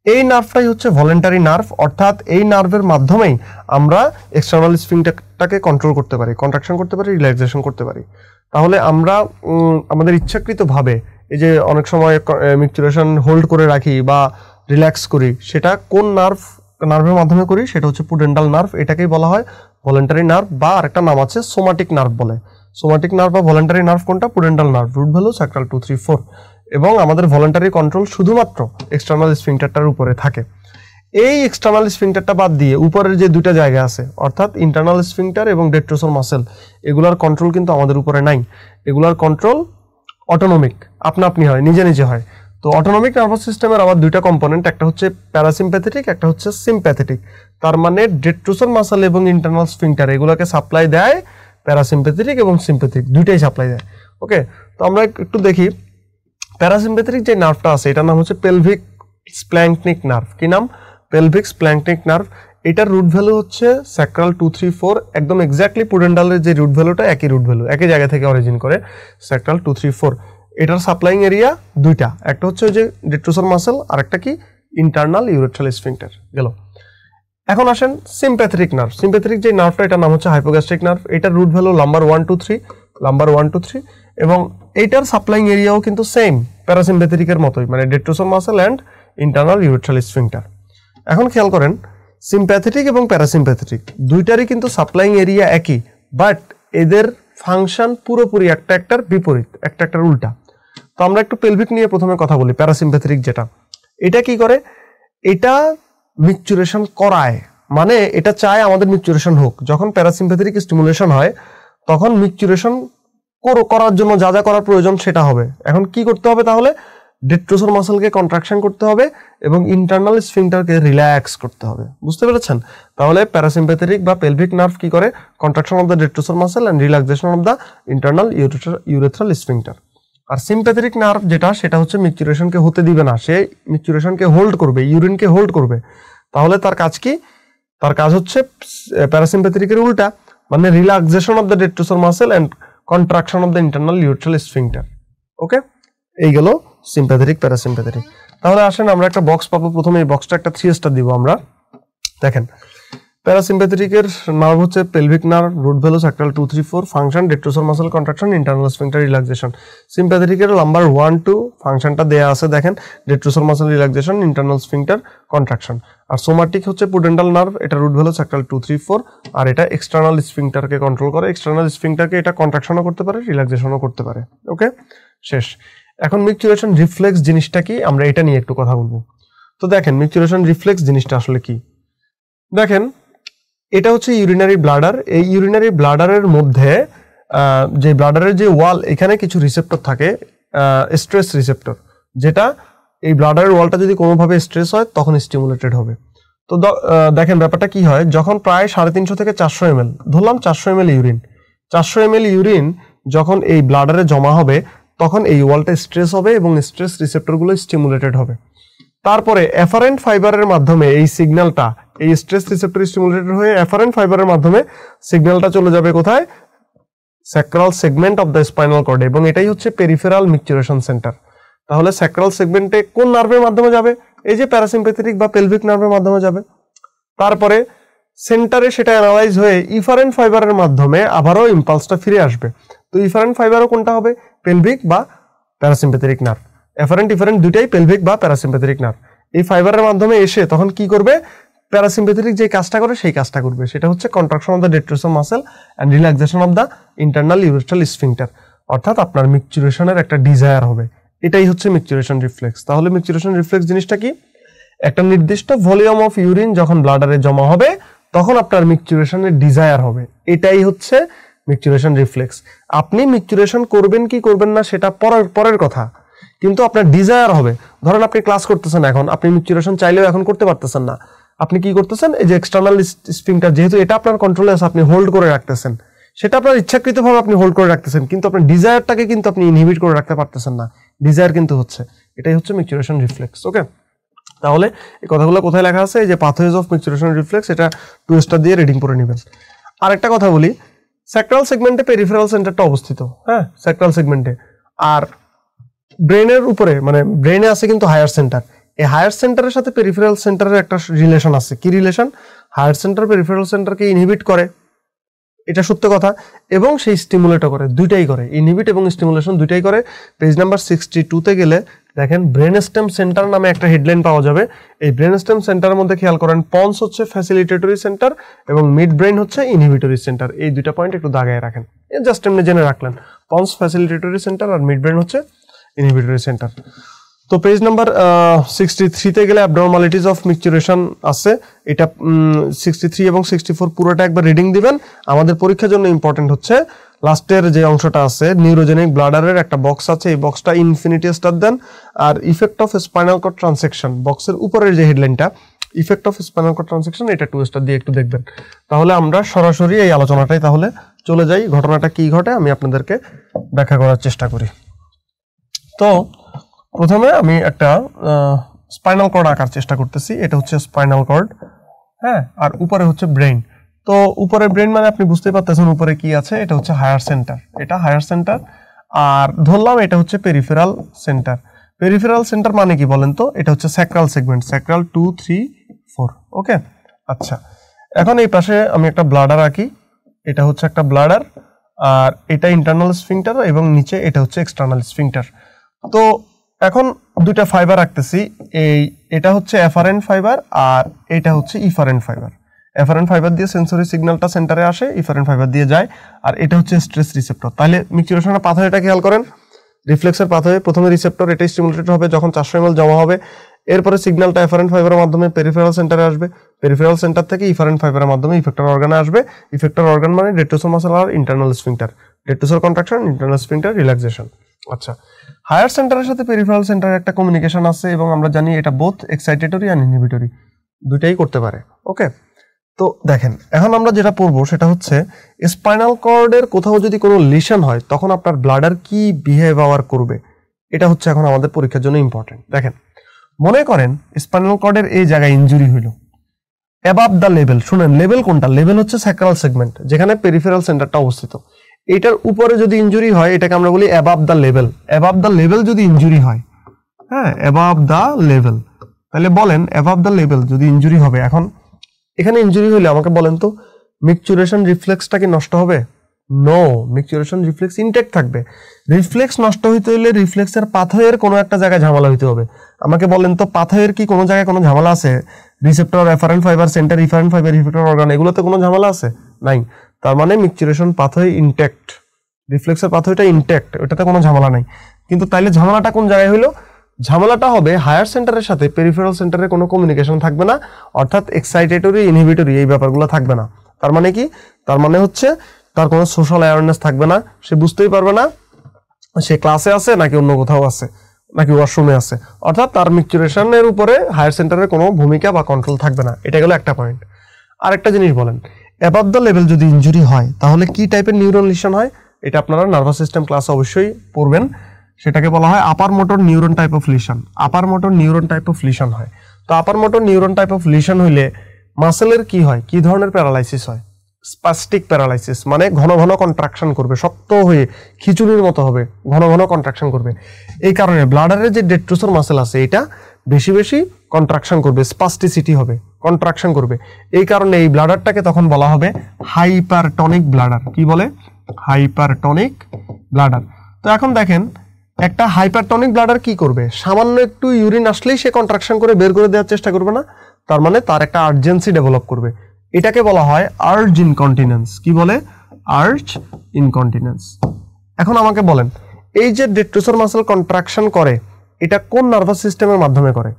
এই নার্ভটাই হচ্ছে ভলেন্টারি নার্ভ, অর্থাৎ এই নার্ভের মাধ্যমেই আমরা এক্সটার্নাল স্ফিংটারটাকে কন্ট্রোল করতে পারি, কন্ট্রাকশন করতে পারি, রিল্যাক্সেশন করতে পারি। তাহলে আমরা আমাদের ইচ্ছাকৃতভাবে এই যে অনেক সময় মিকচুরেশন হোল্ড করে রাখি বা রিল্যাক্স করি, সেটা কোন নার্ভের মাধ্যমে করি? সেটা হচ্ছে পুডেন্ডাল নার্ভ। এটাকেই বলা হয় ভলেন্টারি নার্ভ, বা আরেকটা নাম আছে সোমাটিক নার্ভ বলে। সোমাটিক নার্ভ বা ভলেন্টারি নার্ভ কোনটা? Pudendal nerve, root value sacral 2, 3, 4। এবং আমাদের ভলেন্টারি কন্ট্রোল শুধুমাত্র এক্সটার্নাল স্ফিংটারটার উপরে থাকে। এই এক্সটার্নাল স্ফিংটারটা বাদ দিয়ে উপরের যে দুইটা জায়গা আছে, অর্থাৎ ইন্টারনাল স্ফিংটার এবং ডেট্রোসোর মাসেল, এগুলার কন্ট্রোল কিন্তু আমাদের উপরে নাই। এগুলার কন্ট্রোল অটোনমিক, আপনা আপনি হয়, নিজে নিজে হয়। তো অটোনমিক নার্ভাস সিস্টেমের আবার দুইটা কম্পোনেন্ট, একটা হচ্ছে প্যারাসিম্প্যাথেটিক, একটা হচ্ছে সিম্প্যাথেটিক। তার মানে ডেট্রোসোর মাসেল এবং ইন্টারনাল স্ফিংটার এগুলোকে সাপ্লাই দেয় প্যারাসিম্প্যাথেটিক এবং সিম্প্যাথেটিক, দুইটাই সাপ্লাই দেয়। ওকে, তো আমরা একটু দেখি প্যারাসিম্প্যাথেটিক যে নার্ভটা আছে এটার নাম হচ্ছে পেলভিক স্প্ল্যাঙ্কনিক নার্ভ। কি নাম? Pelvic splanchnic nerve. এটার রুট ভ্যালু হচ্ছে স্যাক্রাল 2, 3, 4, একদম এক্স্যাক্টলি পুডেন্ডালের যে রুট ভ্যালুটা একই রুট ভ্যালু, একই জায়গা থেকে অরিজিন করে, স্যাক্রাল 2, 3, 4। এটার সাপ্লাইং এরিয়া দুইটা, একটা হচ্ছে ওই যে ডেট্রোসোর মাসেল, আর একটা কি ইন্টারনাল ইউরেথ্রাল স্ফিংটার। গেল। এখন আসেন সিম্প্যাথেটিক নার্ভ। সিম্প্যাথেটিক যে নার্ভটা, এটার নাম হচ্ছে হাইপোগ্যাস্ট্রিক নার্ভ। এটার রুট ভ্যালু নাম্বার 1, 2, 3, নাম্বার 1, 2, 3, এবং এইটার সাপ্লাইং এরিয়াও কিন্তু সেম প্যারাসিম্প্যাথেটিকের মতোই, মানে detrusor muscle and internal urethral sphincter. এখন খেয়াল করেন, সিম্প্যাথেটিক এবং প্যারাসিম্প্যাথেটিক দুইটারই কিন্তু সাপ্লাইং এরিয়া একই, বাট এদের ফাংশন পুরোপুরি একটা একটার বিপরীত, একটা একটার উল্টা। তো আমরা একটু পেলভিক নিয়ে প্রথমে কথা বলি। প্যারাসিম্প্যাথেটিক যেটা, এটা কি করে? এটা মিকচুরেশন করায়, মানে এটা চায় আমাদের মিকচুরেশন হোক। যখন প্যারাসিম্প্যাথেটিক স্টিমুলেশন হয় তখন মিকচুরেশন করার জন্য যা যা করার প্রয়োজন সেটা হবে। এখন কি করতে হবে তাহলে? ডেট্রোসার মাসলকে কন্ট্রাকশন করতে হবে এবং ইন্টারনাল স্ফিংটারকে রিল্যাক্স করতে হবে। বুঝতে পেরেছেন? তাহলে প্যারাসিম্প্যাথেটিক বা পেলভিক নার্ভ কি করে? Contraction of the detrusor muscle and relaxation of the internal urethral sphincter. আর সিম্প্যাথেটিক নার্ভ যেটা, সেটা হচ্ছে মিকচুরেশনকে হতে দিবে না, সে মিকচুরেশনকে হোল্ড করবে, ইউরিনকে হোল্ড করবে। তাহলে তার কাজ কি? তার কাজ হচ্ছে প্যারাসিম্প্যাথেটিকের উল্টা, মানে relaxation of the detrusor muscle and contraction of the internal urethral sphincter. Okay, এই গেল সিম্প্যাথেটিক প্যারাসিম্প্যাথেটিক। তাহলে আসেন আমরা একটা বক্স পাবো, প্রথমে এই বক্সটা একটা 3 স্টার দিব আমরা। দেখেন প্যারাসিম্প্যাথেটিকের নার্ভ হচ্ছে pelvic nerve, root value sacral 2 3 4, function detrusor muscle contraction, internal sphincter relaxation. সিম্প্যাথেটিকের নাম্বার 1 2 ফাংশনটা দেয়া আছে, দেখেন detrusor muscle relaxation, internal sphincter contraction. আর সোমাটিক হচ্ছে পুডেন্টাল নার্ভ, এটা রুট ভেলো স্যাক্রাল 2 3 4, আর এটা এক্সটার্নাল স্ফিংটারকে কন্ট্রোল করে। এক্সটার্নাল স্ফিংটারকে এটা কন্ট্রাকশনও করতে পারে, রিল্যাক্সেশনও করতে পারে। ওকে, শেষ। এখন মিকচুরেশন রিফ্লেক্স জিনিসটা কি, আমরা এটা নিয়ে একটু কথা বলবো। তো দেখেন মিকচুরেশন রিফ্লেক্স জিনিসটা আসলে কি। দেখেন এটা হচ্ছে ইউরিনারি ব্লাডার। এই ইউরিনারি ব্লাডারের মধ্যে যে ব্লাডারের যে ওয়াল, এখানে কিছু রিসেপ্টর থাকে, স্ট্রেস রিসেপ্টর, যেটা এই ব্লাডারের ওয়ালটা যদি কোনোভাবে স্ট্রেস হয় তখন স্টিমুলেটেড হবে। তো দেখেন ব্যাপারটা কি হয়, যখন প্রায় 350 থেকে 400 ml, ধরলাম 400 ml ইউরিন, 400 ml ইউরিন যখন এই ব্লাডারে জমা হবে তখন এই ওয়ালটা স্ট্রেস হবে এবং স্ট্রেস রিসেপ্টরগুলো স্টিমুলেটেড হবে। তারপরে এফারেন্ট ফাইবারের মাধ্যমে এই সিগন্যালটা, এই স্ট্রেস রিসেপ্টর স্টিমুলেটেড হয়ে এফারেন্ট ফাইবারের মাধ্যমে সিগন্যালটা চলে যাবে কোথায়? Sacral segment of the spinal cord, এবং এটাই হচ্ছে পেরিফেরাল মিকচুরেশন সেন্টার। তাহলে স্যাক্রাল সেগমেন্টে কোন নার্ভের মাধ্যমে যাবে? এই যে প্যারাসিম্প্যাথেটিক বা পেলভিক নার্ভের মাধ্যমে যাবে। তারপরে সেন্টারে সেটা অ্যানালাইজ হয়ে ইফারেন্ট ফাইবারের মাধ্যমে আবারও ইম্পালসটা ফিরে আসবে। তো ইফারেন্ট ফাইবারও কোনটা হবে? পেলভিক বা প্যারাসিম্প্যাথেটিক নার্ভ। এফারেন্ট ইফারেন্ট দুইটাই পেলভিক বা প্যারাসিম্প্যাথেটিক নার্ভ। এই ফাইবারের মাধ্যমে এসে তখন কি করবে? প্যারাসিম্প্যাথেটিক যে কাজটা করে সেই কাজটা করবে, সেটা হচ্ছে contraction of the detrusor muscle and relaxation of the internal urethral sphincter. অর্থাৎ আপনার মিকচুরেশনের একটা ডিজায়ার হবে, এটাই হচ্ছে মিকচুরেশন রিফ্লেক্স। তাহলে মিকচুরেশন রিফ্লেক্স জিনিসটা কি? একটা নির্দিষ্ট ভলিউম অফ ইউরিন যখন ব্লাডারে জমা হবে তখন আপনার মিকচুরেশনের ডিজায়ার হবে, এটাই হচ্ছে মিকচুরেশন রিফ্লেক্স। আপনি মিকচুরেশন করবেন কি করবেন না সেটা পরের কথা, কিন্তু আপনার ডিজায়ার হবে। ধরেন আপনি ক্লাস করতেছেন, এখন আপনি মিকচুরেশন চাইলেও এখন করতে পারতেছেন না। আপনি কি করতেছেন? এই যে এক্সটার্নাল স্ফিংটার, যেহেতু এটা আপনার কন্ট্রোলে আছে, আপনি হোল্ড করে রাখতেছেন, সেটা আপনার ইচ্ছাকৃতভাবে আপনি হোল্ড করে রাখতেছেন, কিন্তু আপনার ডিজায়ারটাকে কিন্তু আপনি ইনহিবিট করে রাখতে পারতেছেন না। ডিজায়ার কিন্তু হচ্ছে, এটাই হচ্ছে মিকচুরেশন রিফ্লেক্স। ওকে, তাহলে এই কথাগুলো কোথায় লেখা আছে? এই যে পাথওয়েজ অফ মিকচুরেশন রিফ্লেক্স, এটা 2 স্টার দিয়ে রিডিং করে নেবেন। আরেকটা কথা বলি, স্যাক্রাল সেগমেন্টে পেরিফেরাল সেন্টারটা অবস্থিত, হ্যাঁ, স্যাক্রাল সেগমেন্টে। আর ব্রেনের উপরে, মানে ব্রেনে আছে কিন্তু হায়ার সেন্টার। এই হায়ার সেন্টারের সাথে পেরিফেরাল সেন্টারের একটা রিলেশন আছে। কি রিলেশন? হায়ার সেন্টার পেরিফেরাল সেন্টারকে ইনহিবিট করে, এটা সত্য কথা, এবং সেই স্টিমুলেটও করে, দুইটাই করে, ইনহিবিট এবং স্টিমুলেশন দুইটাই করে। পেজ নাম্বার 62-তে গেলে দেখেন ব্রেন স্টেম সেন্টার নামে একটা হেডলাইন পাওয়া যাবে। এই ব্রেন স্টেম সেন্টারের মধ্যে খেয়াল করেন, পন্স হচ্ছে ফ্যাসিলিটেটরি সেন্টার এবং মিড ব্রেন হচ্ছে ইনহিবিটরি সেন্টার। এই দুইটা পয়েন্ট একটু দাগায় রাখেন, জাস্ট এমনি জেনে রাখলেন, পন্স ফ্যাসিলিটেটরি সেন্টার আর মিড ব্রেন হচ্ছে ইনহিবিটরি সেন্টার। তো পেজ নাম্বার 63-তে গেলে অ্যাবনরমালিটিস অফ মিকচুরেশন আছে, এটা 63 এবং 64 পুরোটা একবার রিডিং দিবেন। আমাদের পরীক্ষার জন্য ইম্পর্টেন্ট হচ্ছে লাস্টের যে অংশটা আছে, নিউরোজেনিক ব্লাডারের একটা বক্স আছে, এই বক্সটা ইনফিনিটি স্টার দেন। আর effect of spinal cord transection, বক্সের উপরের যে হেডলাইনটা, effect of spinal cord transection, এটা 2 স্টার দিয়ে একটু দেখবেন। তাহলে আমরা সরাসরি এই আলোচনাটাই তাহলে চলে যাই, ঘটনাটা কি ঘটে আমি আপনাদেরকে ব্যাখ্যা করার চেষ্টা করি। তো প্রথমে আমি একটা স্পাইনাল কর্ড আঁকার চেষ্টা করতেছি। এটা হচ্ছে স্পাইনাল কর্ড, হ্যাঁ, আর উপরে হচ্ছে ব্রেন। তো উপরে ব্রেন মানে আপনি বুঝতে পারতেছেন উপরে কি আছে, এটা হচ্ছে হায়ার সেন্টার, এটা হায়ার সেন্টার। আর ধরলাম এটা হচ্ছে পেরিফেরাল সেন্টার। পেরিফেরাল সেন্টার মানে কি বলেন তো? এটা হচ্ছে স্যাক্রাল সেগমেন্ট, স্যাক্রাল 2 3 4। ওকে, আচ্ছা, এখন এই পাশে আমি একটা ব্লাডার আঁকি, এটা হচ্ছে একটা ব্লাডার, আর এটা ইন্টারনাল স্ফিংটার এবং নিচে এটা হচ্ছে এক্সটার্নাল স্ফিংটার। তো এখন দুইটা ফাইবার রাখতেছি, এটা হচ্ছে এফারেন্ট ফাইবার আর এটা হচ্ছে ইফারেন্ট ফাইবার। এফারেন্ট ফাইবার দিয়ে সেন্সরি সিগন্যালটা সেন্টারে আসে, ইফারেন্ট ফাইবার দিয়ে যায়, আর এটা হচ্ছে স্ট্রেস রিসেপ্টর। তাহলে মিকচুরেশনের পাথওয়েটা খেয়াল করেন, রিফ্লেক্সের পাথওয়ে, প্রথমে রিসেপ্টর, এটা স্টিমুলেটেড হবে যখন 400 ml জমা হবে, এরপরে সিগন্যালটা এফারেন্ট ফাইবারের মাধ্যমে পেরিফেরাল সেন্টারে আসবে, পেরিফেরাল সেন্টার থেকে ইফারেন্ট ফাইবারের মাধ্যমে ইফেক্টর অর্গানে আসবে। ইফেক্টর অর্গান মানে ডেট্রোসার মাসল আর internal sphincter, detrusor contraction, internal sphincter relaxation. আচ্ছা, হায়ার সেন্টারের সাথে পেরিফেরাল সেন্টারের একটা কমিউনিকেশন আছে এবং আমরা জানি এটা বোথ এক্সাইটেটরি অ্যান্ড ইনহিবিটরি, দুইটাই করতে পারে। ওকে, তো দেখেন এখন আমরা যেটা পড়বো সেটা হচ্ছে স্পাইনাল কর্ডের কোথাও যদি কোনো লিশন হয় তখন আপনার ব্লাডার কি বিহেভিয়ার করবে, এটা হচ্ছে এখন আমাদের পরীক্ষার জন্য ইম্পর্টেন্ট। দেখেন, মনে করেন স্পাইনাল কর্ডের এই জায়গায় ইনজুরি হইল অ্যাবাভ দ্য লেভেল, শুনেন লেভেল কোনটা, লেভেল হচ্ছে স্যাক্রাল সেগমেন্ট যেখানে পেরিফেরাল সেন্টারটা অবস্থিত, এটার উপরে যদি ইনজুরি হয় এটাকে আমরা বলি above the level. Above the level যদি ইনজুরি হয়, হ্যাঁ অ্যাবাভ দ্য লেভেল, তাহলে বলেন অ্যাবাভ দ্য লেভেল যদি ইনজুরি হবে, এখন এখানে ইনজুরি হলে আমাকে বলেন তো মিকচুরেশন রিফ্লেক্সটা কি নষ্ট হবে? নো, মিকচুরেশন রিফ্লেক্স ইনটেক্ট থাকবে। রিফ্লেক্স নষ্ট হইতে হলে রিফ্লেক্সের পাথওয়ের কোনো একটা জায়গায় ঝামেলা হইতে হবে। আমাকে বলেন তো পাথওয়ের কি কোনো জায়গায় কোনো ঝামেলা আছে? Receptor, efferent fibre, centre efferent fibre, effector organ, এগুলোতে কোনো ঝামেলা আছে? নাই। তার মানে মিকচুরেশন পাথওয়ে ইনটেক্ট, রিফ্লেক্সের পাথওয়েটা ইনটেক্ট, ওটাতে কোনো ঝামেলা নাই। কিন্তু তাইলে ঝামেলাটা কোন জায়গায় হইলো? ঝামেলাটা হবে হায়ার সেন্টারের সাথে পেরিফেরাল সেন্টারের কোনো কমিউনিকেশন থাকবে না, অর্থাৎ এক্সাইটেটরি ইনহিবিটরি এই ব্যাপারগুলো থাকবে না। তার মানে কি? তার মানে হচ্ছে তার কোনো সোশ্যাল অ্যাওয়ারনেস থাকবে না, সে বুঝতেই পারবে না সে ক্লাসে আছে নাকি অন্য কোথাও আছে নাকি ওয়াশরুমে আছে, অর্থাৎ তার মিকচুরেশনের উপরে হায়ার সেন্টারের কোনো ভূমিকা বা কন্ট্রোল থাকবে না। এটা গেল একটা পয়েন্ট। আর একটা জিনিস বলেন, অ্যাবাভ দ্য লেভেল যদি ইনজুরি হয় তাহলে কি টাইপের নিউরন লিশন হয়? এটা আপনারা নার্ভাস সিস্টেম ক্লাসে অবশ্যই পড়বেন, সেটাকে বলা হয় আপার motor neuron type of lesion. Upper motor neuron type of lesion হয়। তো আপার motor neuron type of lesion হইলে মাসেলের কি হয়, কি ধরনের প্যারালাইসিস হয়? স্পাস্টিক প্যারালাইসিস, মানে ঘন ঘন কন্ট্রাকশন করবে, শক্ত হয়ে খিচুড়ির মতো হবে, ঘন ঘন কন্ট্রাকশন করবে। এই কারণে ব্লাডারের যে ডেট্রোসার মাসেল আছে এটা বেশি বেশি কন্ট্রাকশন করবে, স্পাস্টিসিটি হবে, কন্ট্রাকশন করবে। এই কারণে এই ব্লাডারটাকে তখন বলা হবে হাইপারটনিক ব্লাডার। কি বলে? Hypertonic bladder. তো এখন দেখেন একটা হাইপারটনিক ব্লাডার কি করবে? সামান্য একটু ইউরিন আসলেই সে কন্ট্রাকশন করে বের করে দেওয়ার চেষ্টা করবে না, তার মানে তার একটা আর্জেন্সি ডেভেলপ করবে। এটাকে বলা হয় আর্জ ইনকন্টিনেন্স। কি বলে? Urge incontinence. এখন আমাকে বলেন, এই যে ডেট্রোসার মাসেল কন্ট্রাকশন করে এটা কোন নার্ভাস সিস্টেমের মাধ্যমে করে?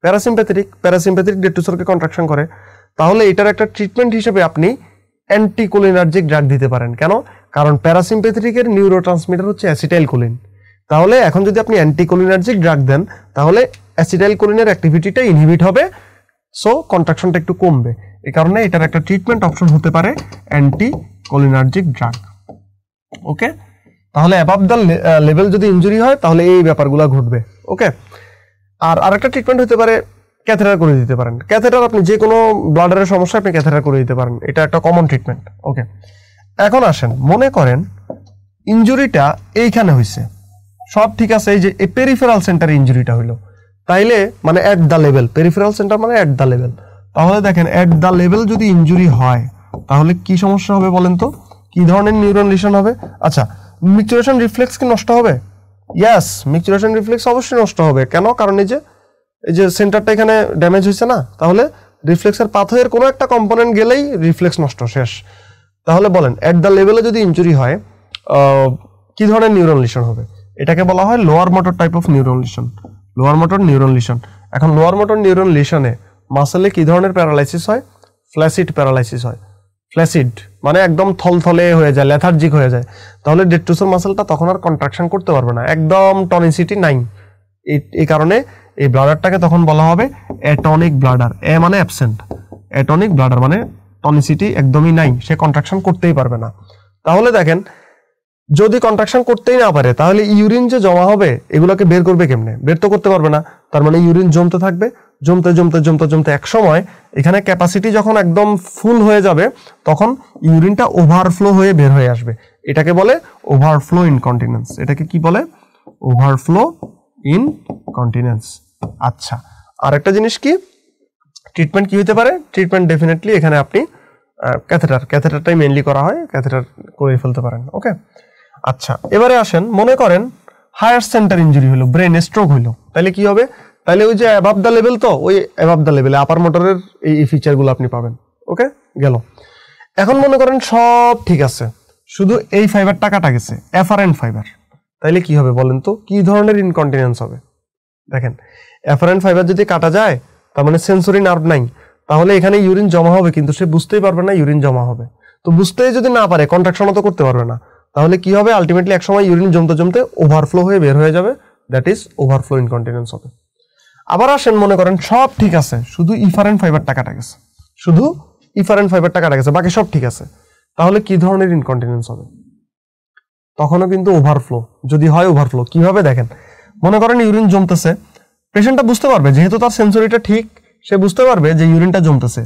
প্যারাসিম্প্যাথেটিক। প্যারাসিম্প্যাথেটিক ডেট্রোসারকে কন্ট্রাকশন করে। তাহলে এটার একটা ট্রিটমেন্ট হিসেবে আপনি অ্যান্টিকোলিনার্জিক ড্রাগ দিতে পারেন। কেন? কারণ প্যারাসিম্প্যাথেটিকের নিউরোট্রান্সমিটার হচ্ছে অ্যাসিটাইলকোলিন। তাহলে এখন যদি আপনি অ্যান্টিকোলিনার্জিক ড্রাগ দেন তাহলে অ্যাসিটাইলকোলিনের অ্যাক্টিভিটিটা ইনহিবিট হবে, সো কন্ট্রাকশনটা একটু কমবে। এই কারণে এটার একটা ট্রিটমেন্ট অপশন হতে পারে অ্যান্টিকোলিনার্জিক ড্রাগ। ওকে, তাহলে অ্যাবাভ দ্য লেভেল যদি ইনজুরি হয় তাহলে এই ব্যাপারগুলো ঘটবে। ওকে, আর আরেকটা ট্রিটমেন্ট হতে পারে ক্যাথেটার করে দিতে পারেন। ক্যাথেটার আপনি যে কোনো ব্লাডারের সমস্যা আপনি ক্যাথেটার করে দিতে পারেন, এটা একটা কমন ট্রিটমেন্ট। ওকে, এখন আসেন, মনে করেন ইনজুরিটা এইখানে হয়েছে, সব ঠিক আছে, এই যে পেরিফেরাল সেন্টারে ইনজুরিটা হইলো, তাইলে মানে at the level, peripheral centre মানে অ্যাট দ্য লেভেল। তাহলে দেখেন অ্যাট দ্য লেভেল যদি ইনজুরি হয় তাহলে কি সমস্যা হবে বলেন তো? কি ধরনের নিউরন লিশন হবে? আচ্ছা, মিকচুরেশন রিফ্লেক্স কি নষ্ট হবে? ইয়েস, মিকচুরেশন রিফ্লেক্স অবশ্যই নষ্ট হবে। কেন? কারণ এই যে সেন্টারটা এখানে ড্যামেজ হয়েছে না, তাহলে রিফ্লেক্সের পাথওয়ের কোনো একটা কম্পোনেন্ট গেলেই রিফ্লেক্স নষ্ট, শেষ। তাহলে বলেন অ্যাট দ্য লেভেলে যদি ইনজুরি হয় কি ধরনের নিউরন লিশন হবে? এটাকে বলা হয় lower motor type of neuron lesion. Lower motor neuron lesion. এখন লোয়ার মোটর নিউরন লিশনে মাসেলে কি ধরনের প্যারালাইসিস হয়? ফ্ল্যাসিড প্যারালাইসিস হয়। ফ্ল্যাসিড মানে একদম থলথলে হয়ে যায়, লেথার্জিক হয়ে যায়। তাহলে ডেট্রোসার মাসেলটা তখন আর কন্ট্রাকশন করতে পারবে না, একদম টনিসিটি নাই। এই কারণে এই ব্লাডারটাকে তখন বলা হবে অ্যাটনিক ব্লাডার। এ মানে অ্যাবসেন্ট, অ্যাটনিক ব্লাডার মানে টনিসিটি একদমই নাই, সে কন্ট্রাকশন করতেই পারবে না। তাহলে দেখেন যদি কন্ট্রাকশন করতেই না পারে তাহলে ইউরিন যে জমা হবে এগুলোকে বের করবে কেমনে? বের তো করতে পারবে না। তার মানে ইউরিন জমতে থাকবে, জমতে জমতে জমতে জমতে এক সময় এখানে ক্যাপাসিটি যখন একদম ফুল হয়ে যাবে তখন ইউরিনটা ওভারফ্লো হয়ে বের হয়ে আসবে। এটাকে বলে ওভারফ্লো ইনকন্টিনেন্স। এটাকে কি বলে? Overflow incontinence. আচ্ছা, আর একটা জিনিস কি ট্রিটমেন্ট কি হতে পারে? ট্রিটমেন্ট ডেফিনেটলি এখানে আপনি ক্যাথেটারটাই মেইনলি করা হয়, ক্যাথেটার করে ফেলতে পারেন। ওকে, আচ্ছা এবারে আসেন, মনে করেন হায়ার সেন্টার ইনজুরি হলো, ব্রেন স্ট্রোক হলো, তাহলে কি হবে? তাহলে ওই যে অ্যাবাভ দ্য লেভেল, তো ওই অ্যাবাভ দ্য লেভেলে আপার মোটরের এই ফিচারগুলো আপনি পাবেন। ওকে, গেল। এখন মনে করেন সব ঠিক আছে, শুধু এই ফাইবারটা কাটা গেছে, এফারেন্ট ফাইবার, তাইলে কি হবে বলেন তো? কি ধরনের ইনকন্টিনেন্স হবে? দেখেন এফারেন্ট ফাইবার যদি কাটা যায় তার মানে সেন্সরি নার্ভ নাই, তাহলে এখানে ইউরিন জমা হবে কিন্তু সে বুঝতেই পারবে না ইউরিন জমা হবে। তো বুঝতেই যদি না পারে কন্ট্রাকশনও তো করতে পারবে না, তাহলে কি হবে, আলটিমেটলি এক সময় ইউরিন জমতে জমতে ওভারফ্লো হয়ে বের হয়ে যাবে, দ্যাট ইজ ওভারফ্লো ইনকন্টিনেন্স হবে। আবার আসেন, মনে করেন সব ঠিক আছে, শুধু ইফারেন্ট ফাইবারটা কাটা গেছে, শুধু ইফারেন্ট ফাইবারটা কাটা গেছে, বাকি সব ঠিক আছে, তাহলে কি ধরনের ইনকন্টিনেন্স হবে? তখনও কিন্তু ওভারফ্লো, যদি হয় ওভারফ্লো। কিভাবে দেখেন, মনে করেন ইউরিন জমতেছে, পেশেন্টটা বুঝতে পারবে, যেহেতু তার সেন্সরিটা ঠিক, সে বুঝতে পারবে যে ইউরিনটা জমতেছে,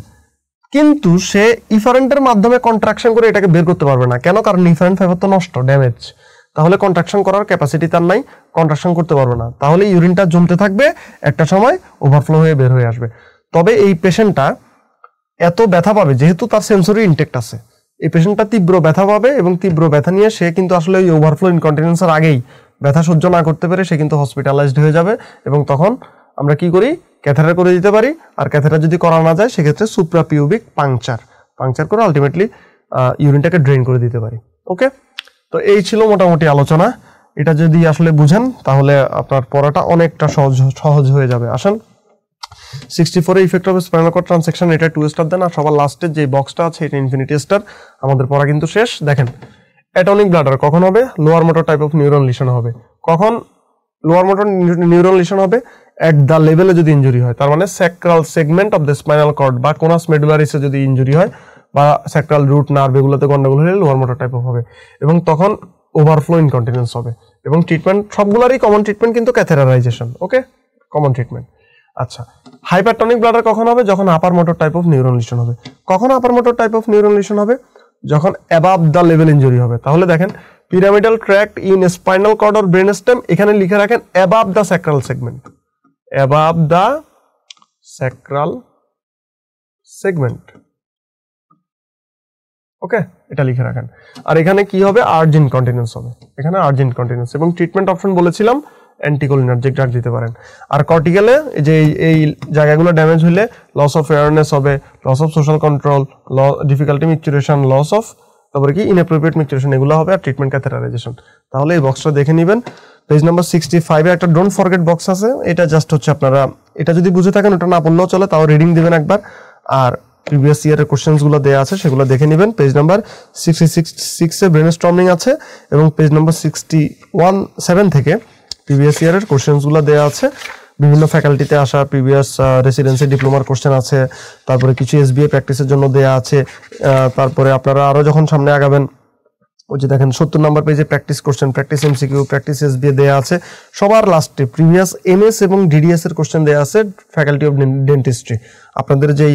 কিন্তু সে ইফারেন্টের মাধ্যমে কন্ট্রাকশন করে এটাকে বের করতে পারবে না। কেন? কারণ ইফারেন্ট ফাইবার তো নষ্ট, ড্যামেজ, তাহলে কন্ট্রাকশন করার ক্যাপাসিটি তার নাই, কন্ট্রাকশন করতে পারবে না, তাহলে ইউরিনটা জমতে থাকবে, একটা সময় ওভারফ্লো হয়ে বের হয়ে আসবে। তবে এই পেশেন্টটা এত ব্যথা পাবে, যেহেতু তার সেন্সরি ইনটেক্ট আছে, এই পেশেন্টটা তীব্র ব্যথা পাবে, এবং তীব্র ব্যথা নিয়ে সে কিন্তু আসলে ওই ওভারফ্লো ইনকন্টিনেন্সের আগেই ব্যথা সহ্য না করতে পেরে সে কিন্তু হসপিটালাইজড হয়ে যাবে, এবং তখন আমরা কি করি, ক্যাথেটার করে দিতে পারি। আর ক্যাথেটার যদি করা না যায়, সেক্ষেত্রে সুপ্রাপিউবিক পাংচার করে আলটিমেটলি ইউরিনটাকে ড্রেন করে দিতে পারি। ওকে, তো এই ছিল মোটামুটি আলোচনা। এটা যদি আসলে বুঝেন, তাহলে আপনার পড়াটা অনেকটা সহজ হয়ে যাবে। আসেন 64 এর effect of spinal cord transection, এটা 2 স্টার দেন, আর সবার লাস্টের যে বক্সটা আছে এটা ইনফিনিটি স্টার। আমাদের পড়া কিন্তু শেষ। দেখেন, অ্যাটনিক ব্লাডার কখন হবে? Lower motor type of neuron lesion হবে। কখন লোয়ার মোটর নিউরন লিশন হবে? এট দ্য লেভেলে যদি ইনজুরি হয়, তার মানে sacral segment of the spinal cord বা কোনাস মেডুলারিসে যদি ইনজুরি হয়, বা স্যাক্রাল রুট নার্ভ এগুলোতে গন্ডগোল হলে লোয়ার মোটর টাইপ অফ হবে, এবং তখন ওভারফ্লো ইনকন্টিনেন্স হবে। এবং ট্রিটমেন্ট সবগুলোরই কমন ট্রিটমেন্ট কিন্তু ক্যাথেটারাইজেশন। Okay, common treatment. আচ্ছা, হাইপারটনিক ব্লাডার কখন হবে? যখন upper motor type of neuron lesion হবে। কখন upper motor type of neuron lesion হবে? যখন অ্যাবাভ দ্য লেভেল ইনজুরি হবে। তাহলে দেখেন, pyramidal tract in spinal cord or brain stem, এখানে লিখে রাখেন above the sacral segment, above the sacral segment. Okay, এটা লিখে রাখেন। আর এখানে কি হবে? আর্জ ইনকন্টিনেন্স হবে, এখানে আর্জ ইনকন্টিনেন্স। এবং ট্রিটমেন্ট অপশন বলেছিলাম অ্যান্টিকোলিনার্জিক ড্রাগ দিতে পারেন। আর কর্টিক্যালে যে এই জায়গাগুলো ড্যামেজ হলে লস অফ অ্যাওয়ারনেস হবে, loss of social control, difficulty micturition, loss of, তারপরে কি ইনঅ্যাপ্রোপ্রিয়েট মিকচুরেশন, এগুলো হবে। আর ট্রিটমেন্ট ক্যাথেটারাইজেশন। তাহলে এই বক্সটা দেখে নেবেন। পেজ নাম্বার 65 এ একটা ডোন্ট ফরগেট বক্স আছে, এটা জাস্ট হচ্ছে আপনারা এটা যদি বুঝে থাকেন, ওটা না পড়লেও চলে, তাও রিডিং দিবেন একবার। আর প্রিভিয়াস ইয়ারের কোশ্চেন্সগুলো দেওয়া আছে, সেগুলো দেখে নেবেন। পেজ নাম্বার 66 এ ব্রেনস্টর্মিং আছে, এবং পেজ নাম্বার 7 থেকে প্রিভিয়াস ইয়ারের কোশ্চেন্সগুলো দেওয়া আছে। বিভিন্ন ফ্যাকাল্টিতে আসা প্রিভিয়াস রেসিডেন্সি ডিপ্লোমার কোশ্চেন আছে, তারপরে কিছু এসবিএ প্র্যাকটিসের জন্য দেওয়া আছে। তারপরে আপনারা আরও যখন সামনে আগাবেন, ওই যে দেখেন 70 নাম্বার পেজে practice question, practice MCQ, practice SBA দেওয়া আছে। সবার লাস্টে প্রিভিয়াস এমএস এবং ডিডিএস এর কোশ্চেন দেওয়া আছে, ফ্যাকাল্টি অফ ডেন্টিস্ট্রি। আপনাদের যেই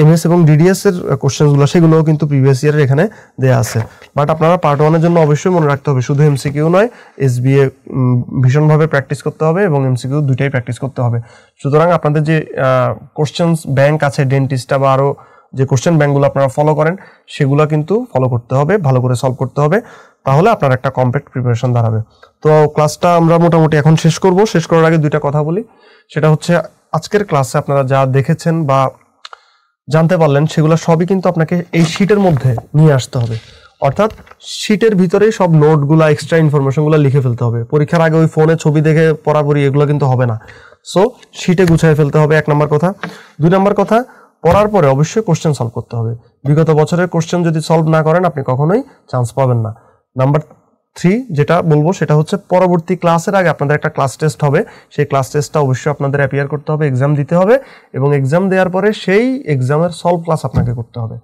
এমএস এবং ডিডিএস এর কোশ্চেনগুলো, সেগুলোও কিন্তু প্রিভিয়াস ইয়ারের এখানে দেওয়া আছে। বাট আপনারা পার্ট 1 এর জন্য অবশ্যই মনে রাখতে হবে, শুধু এমসিকিউ নয়, এসবিএ ভীষণভাবে প্র্যাকটিস করতে হবে, এবং এমসিকিউ দুইটাই প্র্যাকটিস করতে হবে। সুতরাং আপনাদের যে কোশ্চেন্স ব্যাংক আছে ডেন্টিস্টটা, বা আরও যে কোশ্চেন ব্যাংকগুলো আপনারা ফলো করেন, সেগুলো কিন্তু ফলো করতে হবে, ভালো করে সলভ করতে হবে, তাহলে আপনার একটা কমপ্লিট প্রিপারেশন দাঁড়াবে। তো ক্লাসটা আমরা মোটামুটি এখন শেষ করব। শেষ করার আগে দুইটা কথা বলি, সেটা হচ্ছে আজকের ক্লাসে আপনারা যা দেখেছেন বা জানতে পারলেন, সেগুলো সবই কিন্তু আপনাকে এই শিটের মধ্যে নিয়ে আসতে হবে। অর্থাৎ শিটের ভিতরেই সব নোটগুলো, এক্সট্রা ইনফরমেশনগুলো লিখে ফেলতে হবে। পরীক্ষার আগে ওই ফোনে ছবি দেখে পড়াপড়ি এগুলো কিন্তু হবে না। সো শিটে গুছিয়ে ফেলতে হবে, 1 নম্বর কথা। 2 নম্বর কথা, পড়ার পরে অবশ্যই কোশ্চেন সলভ করতে হবে। বিগত বছরের কোশ্চেন যদি সলভ না করেন, আপনি কখনোই চান্স পাবেন না। নাম্বার 3 যেটা বলবো, সেটা হচ্ছে পরবর্তী ক্লাসের আগে আপনাদের একটা ক্লাস টেস্ট হবে। সেই ক্লাস টেস্টটা অবশ্যই আপনাদের অ্যাপিয়ার করতে হবে, এক্সাম দিতে হবে, এবং এক্সাম দেওয়ার পরে সেই এক্সামের সলভ ক্লাস আপনাকে করতে হবে।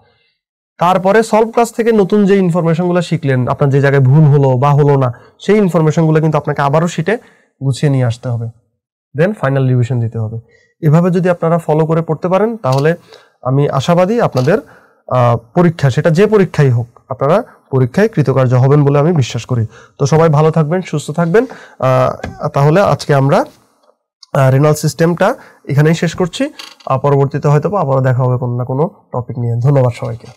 তারপরে সলভ ক্লাস থেকে নতুন যে ইনফরমেশনগুলো শিখলেন, আপনার যে জায়গায় ভুল হলো বা হলো না, সেই ইনফরমেশনগুলো কিন্তু আপনাকে আবারও শিটে গুছিয়ে নিয়ে আসতে হবে, দেন ফাইনাল রিভিশন দিতে হবে। এভাবে যদি আপনারা ফলো করে পড়তে পারেন, তাহলে আমি আশাবাদী আপনাদের পরীক্ষা, সেটা যে পরীক্ষাই হোক, আপনারা পরীক্ষায় কৃতকার্য হবেন বলে আমি বিশ্বাস করি। তো সবাই ভালো থাকবেন, সুস্থ থাকবেন। তাহলে আজকে আমরা রেনাল সিস্টেমটা এখানেই শেষ করছি। পরবর্তীতে হয়তো আবারও দেখা হবে কোনো না কোনো টপিক নিয়ে। ধন্যবাদ সবাইকে।